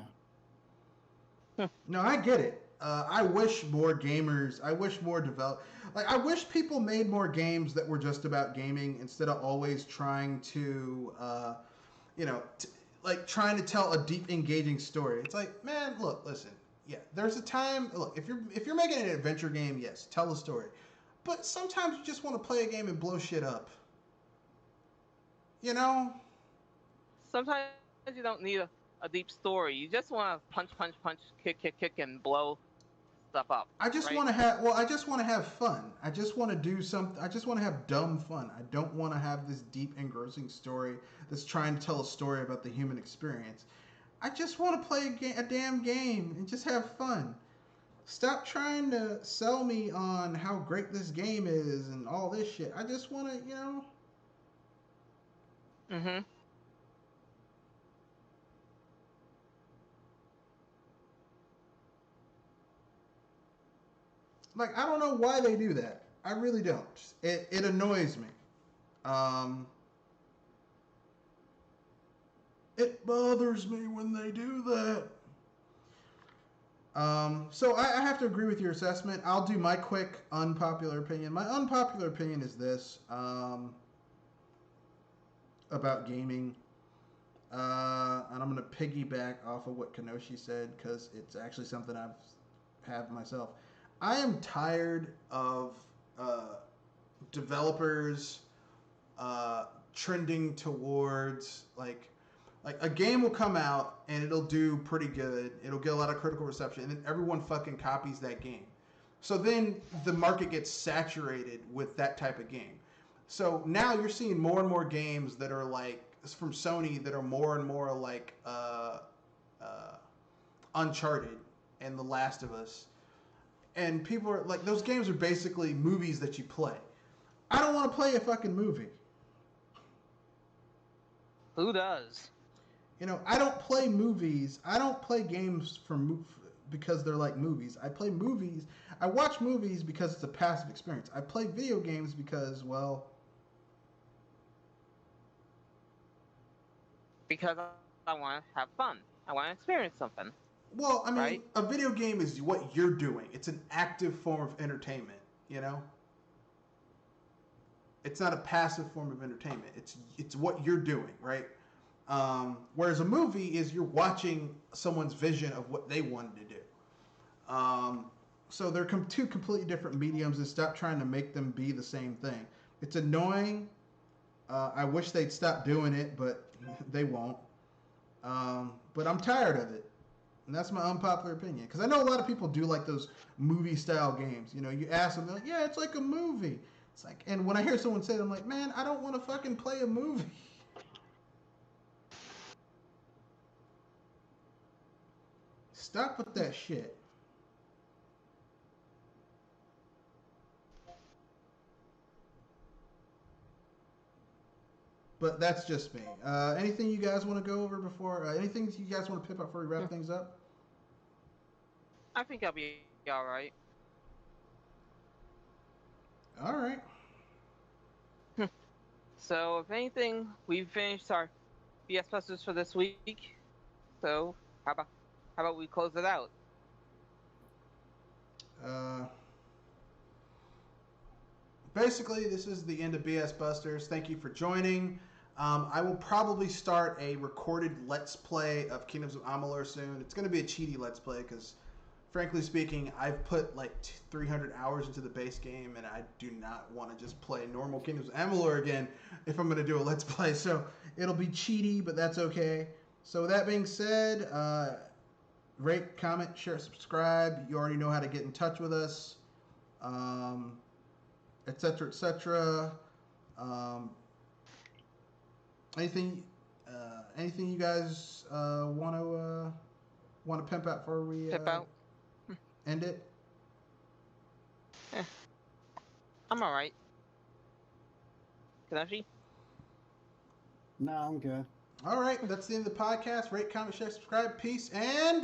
No, I get it. I wish more gamers, I wish people made more games that were just about gaming instead of always trying to, trying to tell a deep, engaging story. It's like, man, look, listen. Yeah, there's a time. Look, if you're making an adventure game, yes, tell a story. But sometimes you just want to play a game and blow shit up. Sometimes you don't need a deep story. You just want to punch, kick, and blow stuff up. I just want to have. Well, I just want to have fun. I just want to do something. I just want to have dumb fun. I don't want to have this deep, engrossing story that's trying to tell a story about the human experience. I just want to play a damn game and just have fun. Stop trying to sell me on how great this game is and all this shit. I just want to, Mm-hmm. Like, I don't know why they do that. I really don't. It annoys me. It bothers me when they do that. So I have to agree with your assessment. I'll do my quick unpopular opinion. My unpopular opinion is this about gaming. And I'm going to piggyback off of what Kenoshi said because it's actually something I've had myself. I am tired of developers trending towards like a game will come out and it'll do pretty good. It'll get a lot of critical reception, and then everyone fucking copies that game. So then the market gets saturated with that type of game. So now you're seeing more and more games that are like from Sony that are more and more like Uncharted and The Last of Us. And people are like, those games are basically movies that you play. I don't want to play a fucking movie. Who does? I don't play movies. I don't play games because they're like movies. I play movies. I watch movies because it's a passive experience. I play video games because, well, because I want to have fun. I want to experience something. Well, I mean, right? A video game is what you're doing. It's an active form of entertainment, It's not a passive form of entertainment. It's what you're doing, right? Whereas a movie is you're watching someone's vision of what they wanted to do. So they're two completely different mediums, and stop trying to make them be the same thing. It's annoying. I wish they'd stop doing it, but they won't. But I'm tired of it. And that's my unpopular opinion. Because I know a lot of people do like those movie-style games. You ask them, they're like, yeah, it's like a movie. It's like, and when I hear someone say it, I'm like, man, I don't want to fucking play a movie. Stop with that shit. But that's just me. Anything you guys want to go over before? Anything you guys want to pip up before we wrap things up? I think I'll be all right. All right. So, if anything, we've finished our BS Busters for this week. So, how about we close it out? Basically, this is the end of BS Busters. Thank you for joining. I will probably start a recorded Let's Play of Kingdoms of Amalur soon. It's going to be a cheaty Let's Play because, frankly speaking, I've put like 300 hours into the base game, and I do not want to just play normal Kingdoms of Amalur again if I'm going to do a Let's Play. So it'll be cheaty, but that's okay. So with that being said, rate, comment, share, subscribe. You already know how to get in touch with us, etc., etc. Anything you guys want to pimp out before we end it? I'm all right. Kanashi? No, I'm good. All right, that's the end of the podcast. Rate, comment, share, subscribe. Peace and